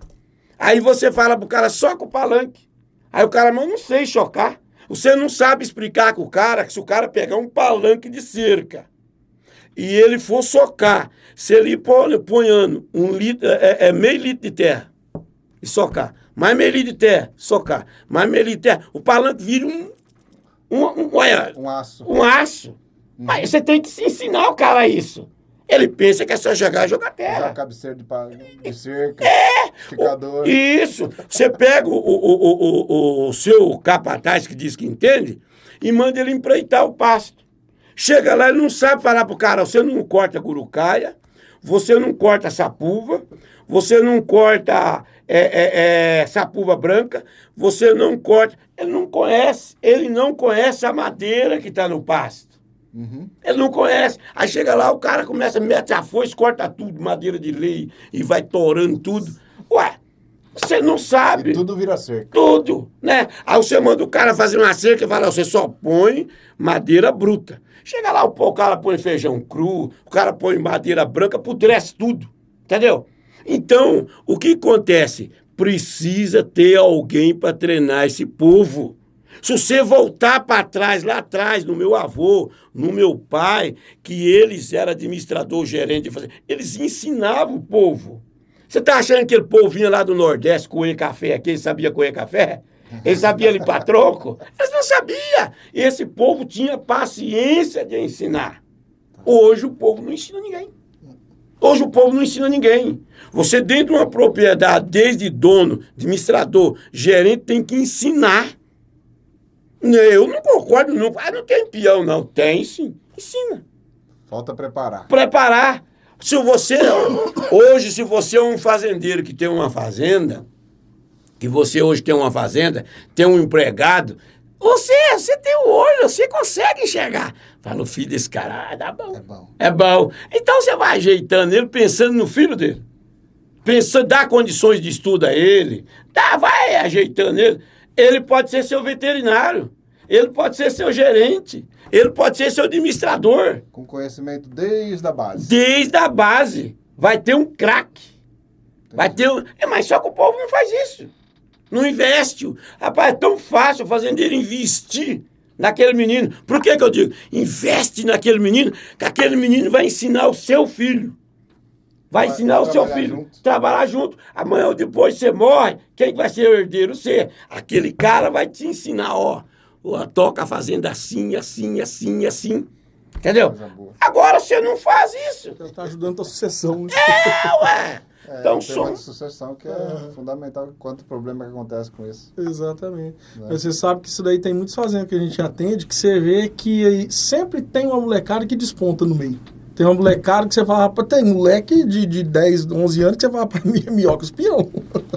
Aí você fala pro cara, soca o palanque. Aí o cara, mas eu não sei chocar. Você não sabe explicar com o cara que se o cara pegar um palanque de cerca e ele for socar, se ele ponhando meio litro de terra e socar, mais meio litro de terra, socar, mais meio litro de terra, o palanque vira Um aço. um aço. Mas você tem que se ensinar o cara isso. Ele pensa que é só chegar e jogar terra. Já cabeceira de cerca. Esticador. Isso. Você pega o seu capataz que diz que entende e manda ele empreitar o pasto. Chega lá, ele não sabe falar pro cara, você não corta gurucaia, você não corta sapuva, você não corta sapuva branca, você não corta... Ele não conhece a madeira que está no pasto. Ele não conhece. Aí chega lá, o cara começa, mete a foice, corta tudo, madeira de lei, e vai torando tudo. Ué, você não sabe. E tudo vira cerca. Tudo, né? Aí você manda o cara fazer uma cerca e fala, você só põe madeira bruta. Chega lá, o cara põe feijão cru, o cara põe madeira branca, apodrece tudo, entendeu? Então, o que acontece? Precisa ter alguém para treinar esse povo. Se você voltar para trás, lá atrás, no meu avô, no meu pai, que eles eram administrador, gerente, eles ensinavam o povo. Você está achando que aquele povo vinha lá do Nordeste coer café aqui, ele sabia coer café? Ele sabia limpar troco? Eles não sabiam. Esse povo tinha paciência de ensinar. Hoje o povo não ensina ninguém. Hoje o povo não ensina ninguém. Você dentro de uma propriedade, desde dono, administrador, gerente, tem que ensinar. Eu não concordo, não. Não tem peão, não. Tem, sim. Ensina. Falta preparar. Preparar. Hoje, se você é um fazendeiro que tem uma fazenda, que você hoje tem uma fazenda, tem um empregado, você tem o olho, você consegue enxergar. Fala, o filho desse cara, dá bom. É bom. É bom. Então você vai ajeitando ele, pensando no filho dele. Dá condições de estudo a ele, vai ajeitando ele. Ele pode ser seu veterinário, ele pode ser seu gerente, ele pode ser seu administrador. Com conhecimento desde a base. Desde a base. Vai ter um craque. Vai ter um... Mas só que o povo não faz isso. Não investe. Rapaz, é tão fácil o fazendeiro investir naquele menino. Por que eu digo? Investe naquele menino, que aquele menino vai ensinar o seu filho. Vai ensinar o seu filho. Trabalhar junto. Amanhã ou depois você morre. Quem vai ser o herdeiro? Você. Aquele cara vai te ensinar, ó. Toca a fazenda assim, assim, assim, assim. Entendeu? Agora você não faz isso. Você está ajudando a sucessão. Né? Ué. Então, o tema de sucessão que é fundamental, quanto problema que acontece com isso. Exatamente. Né? Mas você sabe que isso daí tem muitos fazendas que a gente atende, que você vê que sempre tem uma molecada que desponta no meio. Tem uma molecada que você fala, rapaz, tem moleque de 10, 11 anos que você fala, pra mim é melhor que os peão.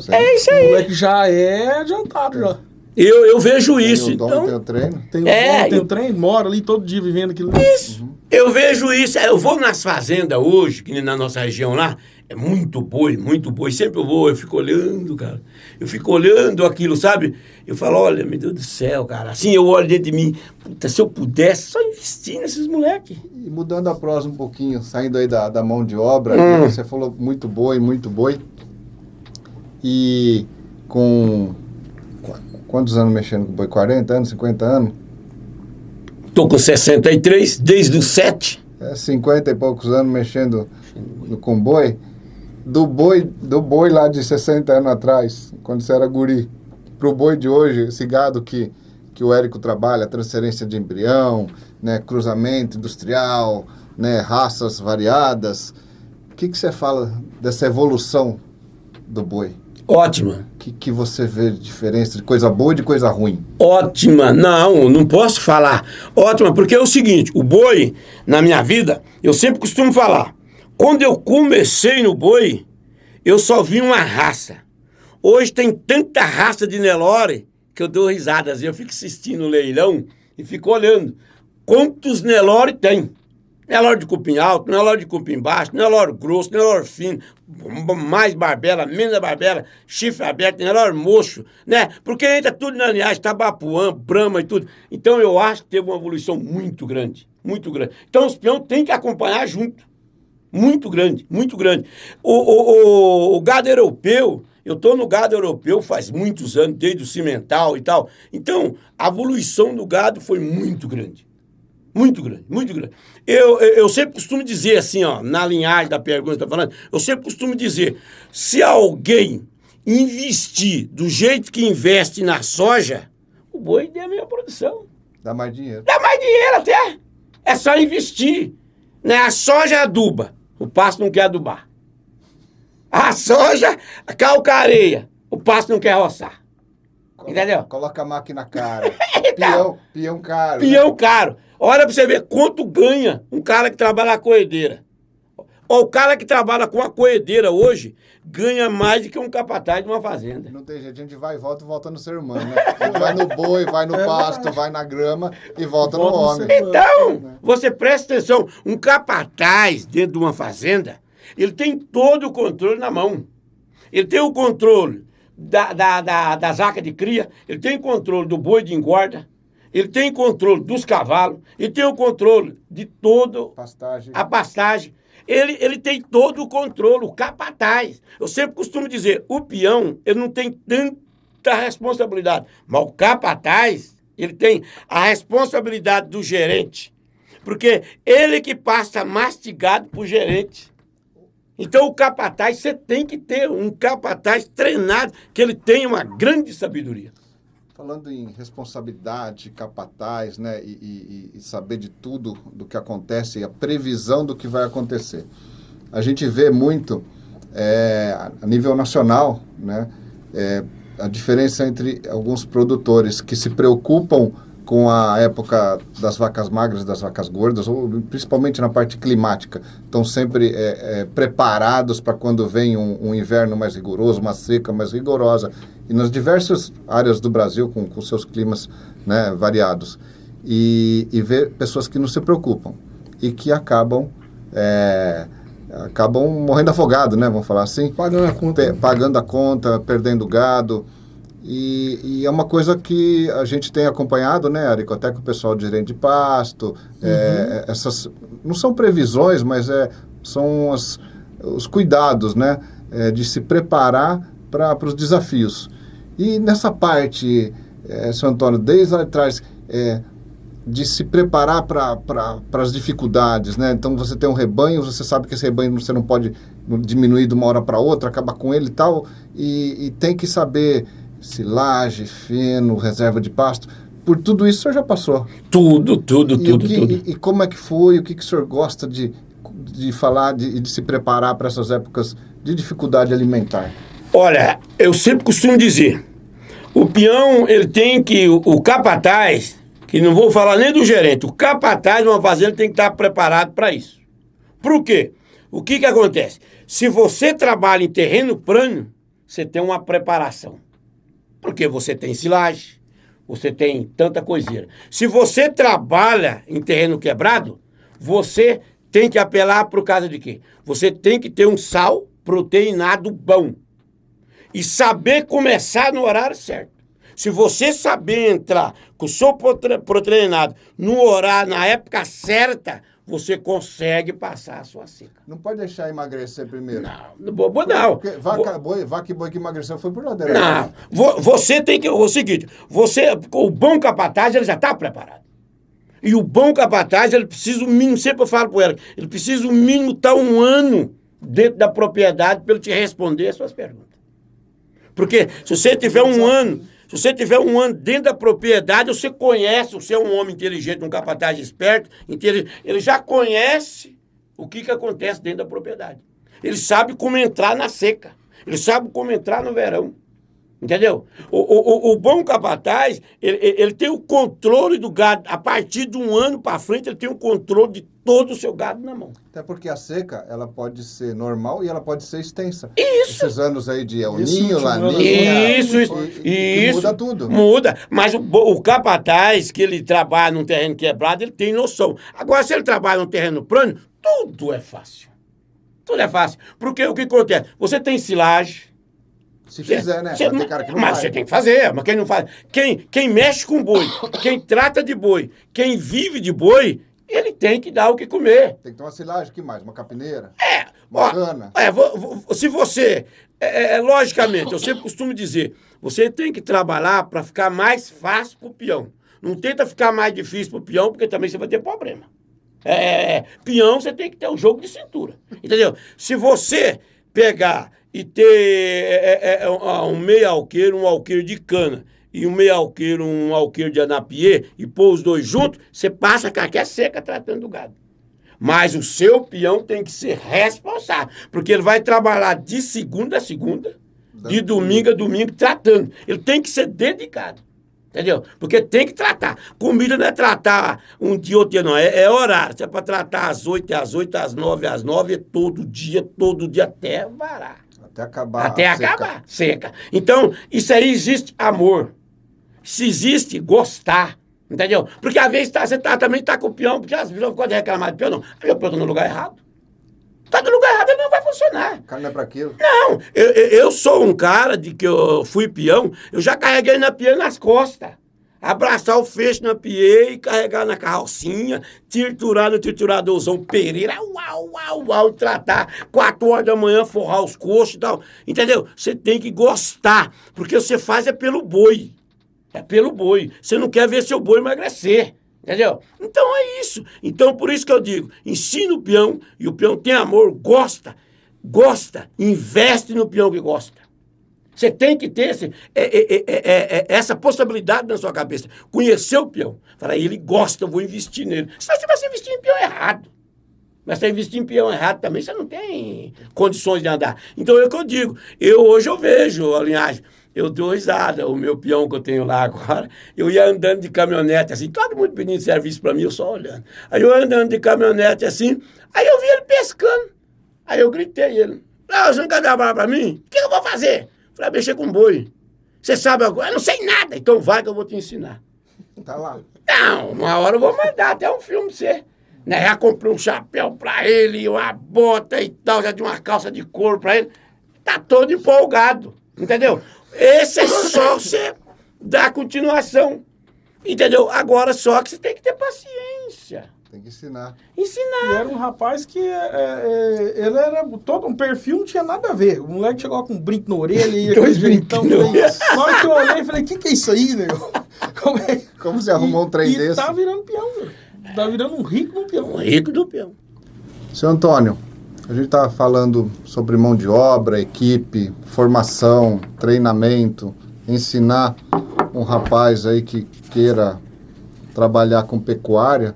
É isso aí. O moleque já é adiantado, já. Eu vejo isso. Tem o dom, Então, tem o treino. Tem o É, tem o trem, mora ali todo dia vivendo aquilo. isso. Eu vejo isso. Eu vou nas fazendas hoje, que nem na nossa região lá, é muito boi, muito boi. Sempre eu vou, eu fico olhando, cara. Eu fico olhando aquilo, sabe? Eu falo, olha, meu Deus do céu, cara. Assim eu olho dentro de mim. Puta, se eu pudesse, só investir nesses moleques. E mudando a prosa um pouquinho, saindo aí da mão de obra, você falou muito boi, muito boi. E com quantos anos mexendo com boi? 40 anos, 50 anos? Tô com 63, desde os 7. 50 e poucos anos mexendo com boi. Do boi lá de 60 anos atrás, quando você era guri, pro boi de hoje, esse gado que o Érico trabalha, transferência de embrião, né, cruzamento industrial, né, raças variadas. O que você fala dessa evolução do boi? Ótima. O que você vê de diferença de coisa boa e de coisa ruim? Ótima. Não posso falar. Ótima, porque é o seguinte, o boi, na minha vida, eu sempre costumo falar, quando eu comecei no boi, eu só vi uma raça. Hoje tem tanta raça de Nelore que eu dou risadas. Eu fico assistindo o leilão e fico olhando quantos Nelore tem. Nelore de cupim alto, Nelore de cupim baixo, Nelore grosso, Nelore fino, mais barbela, menos barbela, chifre aberto, Nelore mocho, né? Porque entra tudo na linhagem, Tabapuã, Brahma e tudo. Então eu acho que teve uma evolução muito grande, muito grande. Então os peões têm que acompanhar junto. Muito grande, muito grande. O gado europeu, eu estou no gado europeu faz muitos anos, desde o cimental e tal. Então, a evolução do gado foi muito grande. Muito grande, muito grande. Eu sempre costumo dizer assim, ó, na linhagem da pergunta que está falando, eu sempre costumo dizer, se alguém investir do jeito que investe na soja, o boi tem a mesma produção. Dá mais dinheiro. Dá mais dinheiro até. É só investir. Né? A soja aduba, o pasto não quer adubar. A soja calcareia, o pasto não quer roçar. Entendeu? Coloca a máquina cara. Então, Peão caro. Peão caro. Olha pra você ver quanto ganha um cara que trabalha na coedeira. O cara que trabalha com a coedeira hoje ganha mais do que um capataz de uma fazenda. Não tem jeito, a gente vai e volta no ser humano, né? Vai no boi, vai no pasto, vai na grama e volta no homem. Então, você presta atenção, um capataz dentro de uma fazenda, ele tem todo o controle na mão. Ele tem o controle das vacas de cria, ele tem o controle do boi de engorda, ele tem controle dos cavalos, ele tem o controle de toda a pastagem. Ele tem todo o controle, o capataz. Eu sempre costumo dizer, o peão, ele não tem tanta responsabilidade, mas o capataz, ele tem a responsabilidade do gerente, porque ele que passa mastigado pro gerente. Então o capataz, você tem que ter um capataz treinado, que ele tenha uma grande sabedoria. Falando em responsabilidade, capataz, né, e saber de tudo do que acontece e a previsão do que vai acontecer. A gente vê muito, a nível nacional, né, a diferença entre alguns produtores que se preocupam com a época das vacas magras e das vacas gordas, ou principalmente na parte climática, estão sempre preparados para quando vem um inverno mais rigoroso, uma seca mais rigorosa, e nas diversas áreas do Brasil, com seus climas, né, variados, e ver pessoas que não se preocupam, e que acabam morrendo afogado, né, vamos falar assim? Pagando a conta, perdendo gado. E é uma coisa que a gente tem acompanhado, né, Érico, até com o pessoal de gerente de pasto, essas não são previsões, mas são os cuidados, né, de se preparar para os desafios. E nessa parte, Sr. Antônio, desde lá atrás, de se preparar para as dificuldades, né? Então você tem um rebanho, você sabe que esse rebanho você não pode diminuir de uma hora para outra, acabar com ele e tal, e tem que saber silagem, feno, reserva de pasto. Por tudo isso o senhor já passou? Tudo. E como é que foi? O que o senhor gosta de falar e de se preparar para essas épocas de dificuldade alimentar? Olha, eu sempre costumo dizer, o peão, ele tem que, o capataz, que não vou falar nem do gerente, o capataz de uma fazenda tem que estar preparado para isso. Por quê? O que acontece? Se você trabalha em terreno plano, você tem uma preparação. Porque você tem silagem, você tem tanta coiseira. Se você trabalha em terreno quebrado, você tem que apelar por causa de quê? Você tem que ter um sal proteinado bom. E saber começar no horário certo. Se você saber entrar com o seu proteinado no horário, na época certa, você consegue passar a sua seca. Não pode deixar emagrecer primeiro. Não, bobo não. Porque vaca e boi que emagreceu foi por ladeira. Não, você tem que... O seguinte, o bom capataz, ele já está preparado. E o bom capataz, ele precisa o mínimo, sempre eu falo para ele precisa o mínimo estar 1 ano dentro da propriedade para ele te responder as suas perguntas. Porque se você tiver 1 ano, se você tiver 1 ano dentro da propriedade, você conhece, você é um homem inteligente, um capataz esperto, ele já conhece o que acontece dentro da propriedade. Ele sabe como entrar na seca, ele sabe como entrar no verão. Entendeu? O bom capataz, ele tem o controle do gado. A partir de 1 ano para frente, ele tem o controle de todo o seu gado na mão. Até porque a seca, ela pode ser normal e ela pode ser extensa. Isso. Esses anos aí de El Ninho, Laninha... Isso. Muda tudo. Muda. Mas o capataz, que ele trabalha num terreno quebrado, ele tem noção. Agora, se ele trabalha num terreno plano, tudo é fácil. Tudo é fácil. Porque o que acontece? Você tem silagem. Se fizer, né? Tem cara que não mas faz. você tem que fazer, mas quem não faz... Quem mexe com boi, quem trata de boi, quem vive de boi, ele tem que dar o que comer. Tem que ter uma silagem, o que mais? Uma capineira? Uma cana? Se você... logicamente, eu sempre costumo dizer, você tem que trabalhar para ficar mais fácil para o peão. Não tenta ficar mais difícil para o peão, porque também você vai ter problema. Peão, você tem que ter um jogo de cintura. Entendeu? Se você pegar e ter um meio alqueiro, um alqueiro de cana, e um meio alqueiro, um alqueiro de anapiê, e pôr os dois juntos, você passa com a que é seca tratando do gado. Mas o seu peão tem que ser responsável, porque ele vai trabalhar de segunda a segunda, de domingo a domingo, tratando. Ele tem que ser dedicado. Entendeu? Porque tem que tratar. Comida não é tratar um dia, outro dia, não. É horário. Se é para tratar às 8, às 8, às 9, às 9, é todo dia, até varar. Até acabar. Até acabar. Seca. Então, isso aí existe amor. Se existe gostar. Entendeu? Porque às vezes você também está com o peão, porque as pessoas ficam de reclamar do peão, não. Aí o peão está no lugar errado. Está no lugar errado, ele não vai funcionar. O cara não é para aquilo. Não, eu sou um cara de que eu fui peão, eu já carreguei na pia nas costas. Abraçar o feixe na pia e carregar na carrocinha, triturar no trituradorzão Pereira, e tratar 4 horas da manhã, forrar os coxos e tal. Entendeu? Você tem que gostar, porque você faz pelo boi. É pelo boi. Você não quer ver seu boi emagrecer. Entendeu? Então é isso. Então por isso que eu digo, ensina o peão, e o peão tem amor, gosta, investe no peão que gosta. Você tem que ter essa possibilidade na sua cabeça, conhecer o peão. Falar, ele gosta, eu vou investir nele. Senão você vai investir em peão errado. Mas se você investir em peão errado também, você não tem condições de andar. Então é o que eu digo. Hoje eu vejo a linhagem. Eu dou risada, o meu peão que eu tenho lá agora, eu ia andando de caminhonete assim, todo mundo pedindo serviço pra mim, eu só olhando. Aí eu andando de caminhonete assim, aí eu vi ele pescando. Aí eu gritei ele, você não quer trabalhar pra mim? O que eu vou fazer? Falei, mexer com boi. Você sabe agora? Eu não sei nada, então vai que eu vou te ensinar. Tá lá. Não, uma hora eu vou mandar até um filme pra você. Né? Já comprei um chapéu pra ele, uma bota e tal, já de uma calça de couro pra ele. Tá todo empolgado, entendeu? Esse é só você dar continuação, entendeu? Agora só que você tem que ter paciência. Tem que ensinar. E era um rapaz que ele era todo um perfil, não tinha nada a ver. O moleque chegou com um brinco na orelha e dois brincos. Na hora que eu olhei, eu falei, o que é isso aí, nego? Como você arrumou um trem desse? Tá virando peão, velho. Tá virando um rico no peão. Um rico do peão. Seu Antônio, a gente está falando sobre mão de obra, equipe, formação, treinamento, ensinar um rapaz aí que queira trabalhar com pecuária.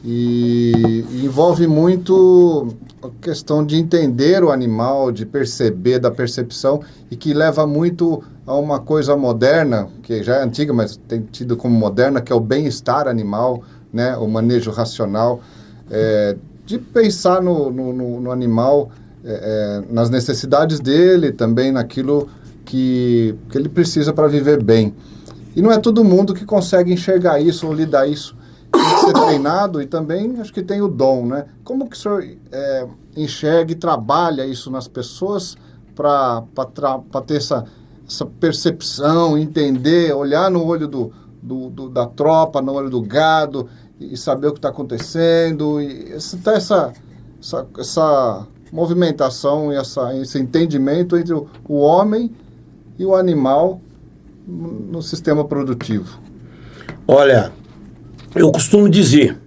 e envolve muito a questão de entender o animal, de perceber, da percepção, e que leva muito a uma coisa moderna, que já é antiga, mas tem tido como moderna, que é o bem-estar animal, né? O manejo racional, de pensar no animal, nas necessidades dele, também naquilo que ele precisa para viver bem. E não é todo mundo que consegue enxergar isso ou lidar isso. Tem que ser treinado, e também acho que tem o dom, né? Como que o senhor enxerga e trabalha isso nas pessoas para ter essa percepção, entender, olhar no olho da tropa, no olho do gado, e saber o que está acontecendo, e essa movimentação e esse entendimento entre o homem e o animal no sistema produtivo? Olha, eu costumo dizer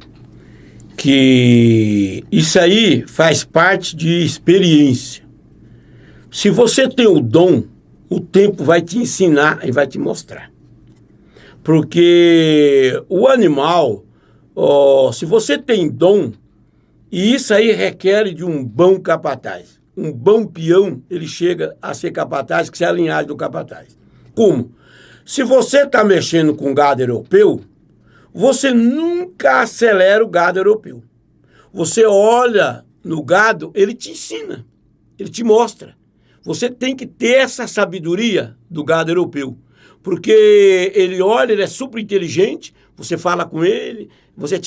que isso aí faz parte de experiência. Se você tem o dom, o tempo vai te ensinar e vai te mostrar. Porque o animal, se você tem dom, e isso aí requer de um bom capataz. Um bom peão, ele chega a ser capataz, que é a linhagem do capataz. Como? Se você está mexendo com gado europeu, você nunca acelera o gado europeu. Você olha no gado, ele te ensina, ele te mostra. Você tem que ter essa sabedoria do gado europeu, porque ele olha, ele é super inteligente, você fala com ele, você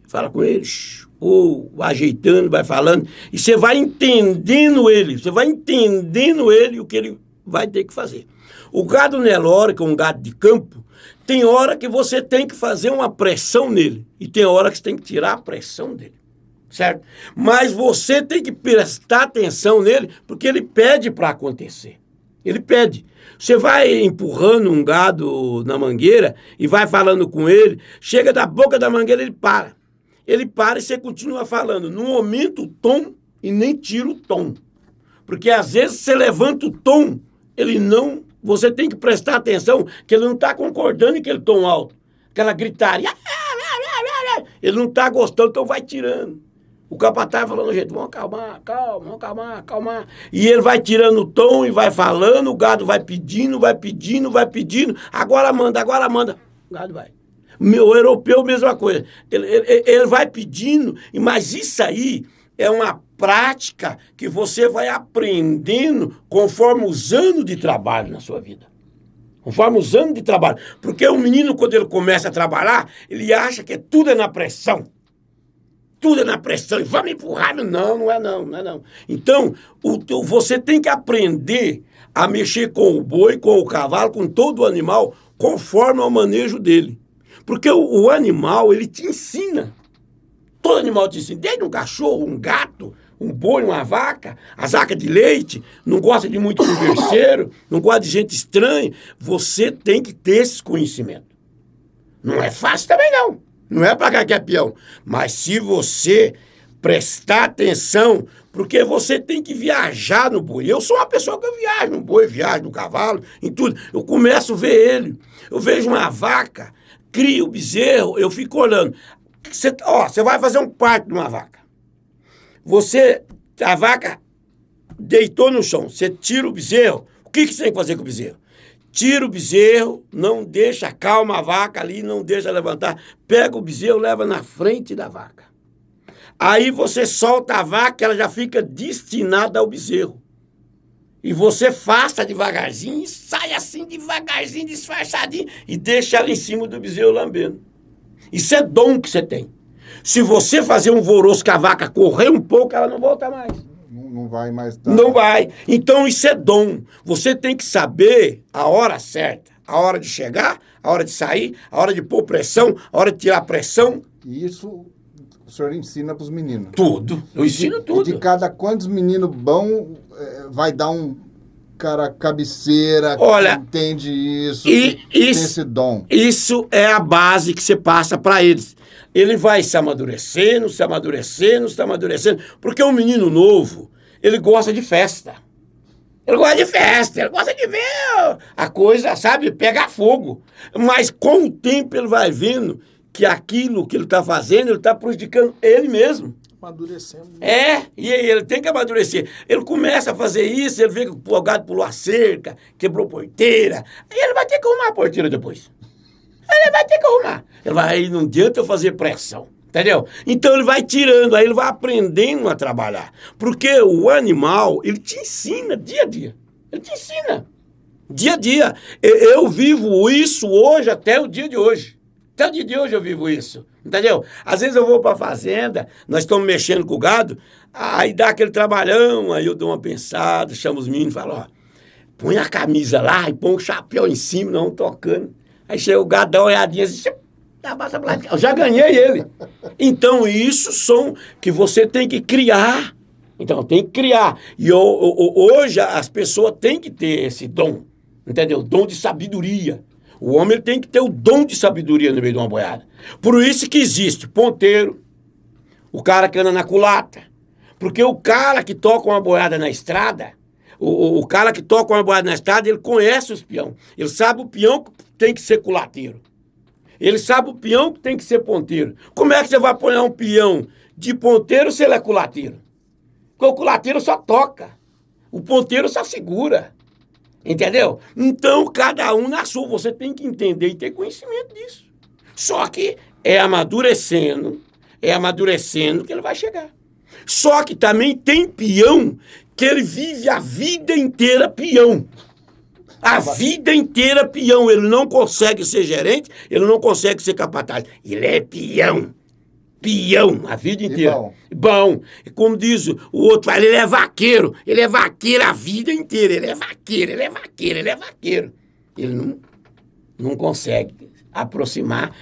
fala com ele, ou ajeitando, vai falando, e você vai entendendo ele, o que ele vai ter que fazer. O gado Nelore, que é um gado de campo, tem hora que você tem que fazer uma pressão nele, e tem hora que você tem que tirar a pressão dele, certo? Mas você tem que prestar atenção nele, porque ele pede para acontecer. Ele pede. Você vai empurrando um gado na mangueira e vai falando com ele, chega da boca da mangueira, ele para. Ele para e você continua falando. Não aumenta o tom e nem tira o tom. Porque às vezes você levanta o tom, ele não... Você tem que prestar atenção que ele não está concordando em aquele tom alto. Aquela gritaria. Ele não está gostando, então vai tirando. O capataz falando, gente, vamos acalmar. E ele vai tirando o tom e vai falando, o gado vai pedindo. Agora manda. O gado vai. O europeu, mesma coisa. Ele vai pedindo, mas isso aí é uma prática que você vai aprendendo conforme os anos de trabalho na sua vida. Conforme os anos de trabalho. Porque o menino, quando ele começa a trabalhar, ele acha que tudo é na pressão. Tudo é na pressão. E vamos empurrar. Não é não. Então, você tem que aprender a mexer com o boi, com o cavalo, com todo o animal, conforme o manejo dele. Porque o animal, ele te ensina. Todo animal te ensina. Desde um cachorro, um gato, um boi, uma vaca, as vacas de leite, não gosta de muito converseiro, não gosta de gente estranha. Você tem que ter esse conhecimento. Não é fácil também, não. Não é para qualquer peão. Mas se você prestar atenção, porque você tem que viajar no boi. Eu sou uma pessoa que eu viajo no boi, viajo no cavalo, em tudo. Eu começo a ver ele. Eu vejo uma vaca, crio o bezerro, eu fico olhando. Você vai fazer um parto de uma vaca. A vaca deitou no chão, você tira o bezerro. O que você tem que fazer com o bezerro? Tira o bezerro, não deixa, calma a vaca ali, não deixa levantar. Pega o bezerro, leva na frente da vaca. Aí você solta a vaca, ela já fica destinada ao bezerro. E você faça devagarzinho, sai assim devagarzinho, disfarçadinho, e deixa ela em cima do bezerro lambendo. Isso é dom que você tem. Se você fazer um voroço com a vaca correr um pouco, ela não volta mais. Não vai mais dar. Não vai. Então isso é dom. Você tem que saber a hora certa. A hora de chegar, a hora de sair, a hora de pôr pressão, a hora de tirar pressão. E isso o senhor ensina para os meninos? Tudo. Eu ensino tudo. De cada quantos meninos bons vai dar um cara cabeceira, olha, que entende isso, e tem esse dom. Isso é a base que você passa para eles. Ele vai se amadurecendo, porque um menino novo, ele gosta de festa. Ele gosta de ver a coisa, sabe, pegar fogo. Mas com o tempo ele vai vendo que aquilo que ele está fazendo, ele está prejudicando ele mesmo. Amadurecendo. E aí ele tem que amadurecer. Ele começa a fazer isso, ele vê que o gado pulou a cerca, quebrou a porteira, aí ele vai ter que arrumar a porteira depois. Ele vai ter que arrumar. Aí não adianta eu fazer pressão. Entendeu? Então ele vai tirando, aí ele vai aprendendo a trabalhar. Porque o animal, ele te ensina dia a dia. Ele te ensina. Dia a dia. Eu vivo isso hoje, até o dia de hoje. Até o dia de hoje eu vivo isso. Entendeu? Às vezes eu vou para a fazenda, nós estamos mexendo com o gado, aí dá aquele trabalhão, aí eu dou uma pensada, chamo os meninos e falo, ó, põe a camisa lá e põe o chapéu em cima, não tocando. Aí chega o gado, dá uma olhadinha assim, eu já ganhei ele. Então, isso são que você tem que criar. Então, tem que criar. E hoje as pessoas têm que ter esse dom. Entendeu? Dom de sabedoria. O homem tem que ter o dom de sabedoria no meio de uma boiada. Por isso que existe ponteiro, o cara que anda na culata. Porque o cara que toca uma boiada na estrada, o cara que toca uma boiada na estrada, ele conhece os peão. Ele sabe o peão que tem que ser culateiro. Ele sabe o peão que tem que ser ponteiro. Como é que você vai pôr um peão de ponteiro se ele é culateiro? Porque o culateiro só toca. O ponteiro só segura. Entendeu? Então, cada um na sua. Você tem que entender e ter conhecimento disso. Só que é amadurecendo que ele vai chegar. Só que também tem peão que ele vive a vida inteira peão. A vida inteira peão. Ele não consegue ser gerente, ele não consegue ser capataz. Ele é peão. Peão, a vida inteira. Bom. Como diz o outro, ele é vaqueiro. Ele é vaqueiro a vida inteira. Ele é vaqueiro. Ele não consegue aproximar,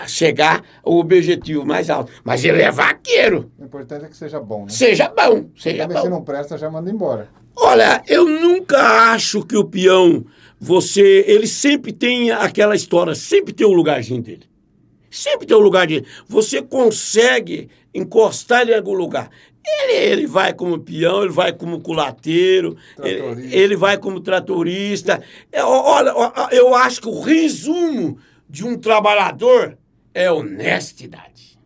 chegar ao objetivo mais alto. Mas ele é vaqueiro. O importante é que seja bom, né? Seja bom. Se não presta, já manda embora. Olha, eu nunca acho que o peão, ele sempre tem aquela história, sempre tem um lugarzinho dele. Sempre tem um lugar dele. Você consegue encostar ele em algum lugar. Ele vai como peão, ele vai como culateiro, ele vai como tratorista. Olha, eu acho que o resumo de um trabalhador é honestidade.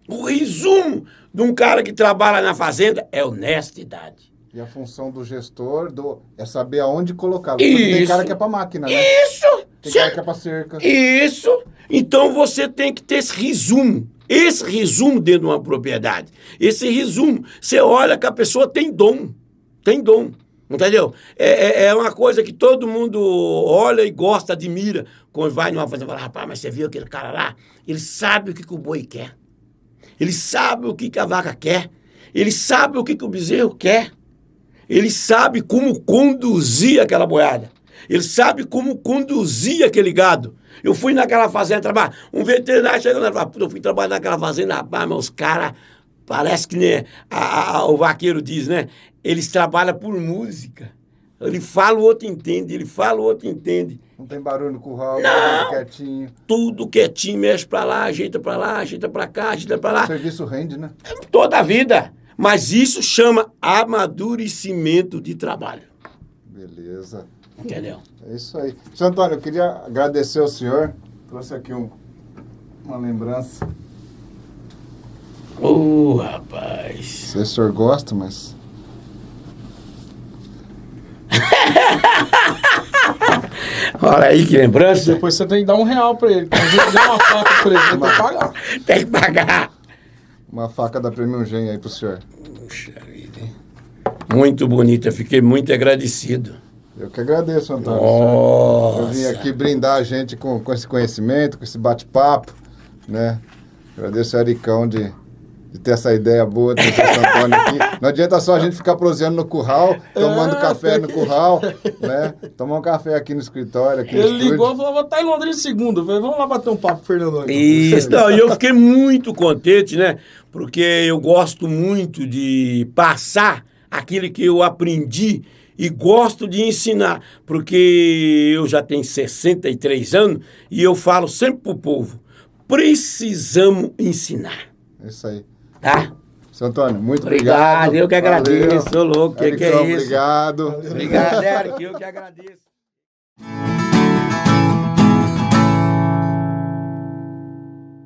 O resumo de um cara que trabalha na fazenda é honestidade. E a função do gestor é saber aonde colocá-lo. Tem cara que é pra máquina, né? Isso! Tem cara que é pra cerca. Isso! Então você tem que ter esse resumo. Esse resumo dentro de uma propriedade. Esse resumo. Você olha que a pessoa tem dom. Tem dom. Entendeu? É uma coisa que todo mundo olha e gosta, admira. Quando vai numa fazenda e fala, rapaz, mas você viu aquele cara lá? Ele sabe o que o boi quer. Ele sabe o que a vaca quer. Ele sabe o que o bezerro quer. Ele sabe como conduzir aquela boiada. Ele sabe como conduzir aquele gado. Eu fui naquela fazenda trabalhar. Um veterinário chegou lá e falou, eu fui trabalhar naquela fazenda, rapaz, mas os caras, parece que né, o vaqueiro diz, né? Eles trabalham por música. Ele fala, o outro entende. Ele fala, o outro entende. Não tem barulho no curral, não, tudo quietinho. Tudo quietinho, mexe pra lá, ajeita pra lá, ajeita pra cá, ajeita pra lá. O serviço rende, né? Toda a vida. Mas isso chama amadurecimento de trabalho. Beleza. Entendeu? É isso aí. Seu Antônio, eu queria agradecer ao senhor. Trouxe aqui uma lembrança. Rapaz. Não sei se o senhor gosta, mas... Olha aí que lembrança. Depois você tem que dar R$1 pra ele. Quando a gente der uma faca pra ele, tem que pagar. Tem que pagar. Uma faca da Premium Gen aí pro senhor. Puxa vida, hein? Muito bonita, fiquei muito agradecido. Eu que agradeço, Antônio. Nossa. Eu vim aqui brindar a gente com esse conhecimento, com esse bate-papo, né? Agradeço o Ericão de ter essa ideia boa de ter esse Antônio aqui. Não adianta só a gente ficar proseando no curral, tomando café no curral, né? Tomar um café aqui no escritório, aqui no estúdio. Ele ligou e falou, vou estar em Londrina segunda. Eu falei, vamos lá bater um papo com o Fernando. Isso, não, e eu fiquei muito contente, né? Porque eu gosto muito de passar aquilo que eu aprendi e gosto de ensinar, porque eu já tenho 63 anos e eu falo sempre pro povo, precisamos ensinar. É isso aí. Tá? Seu Antônio, muito obrigado. Eu que agradeço, sou louco, que é isso? Obrigado. Obrigado, Eric, eu que agradeço.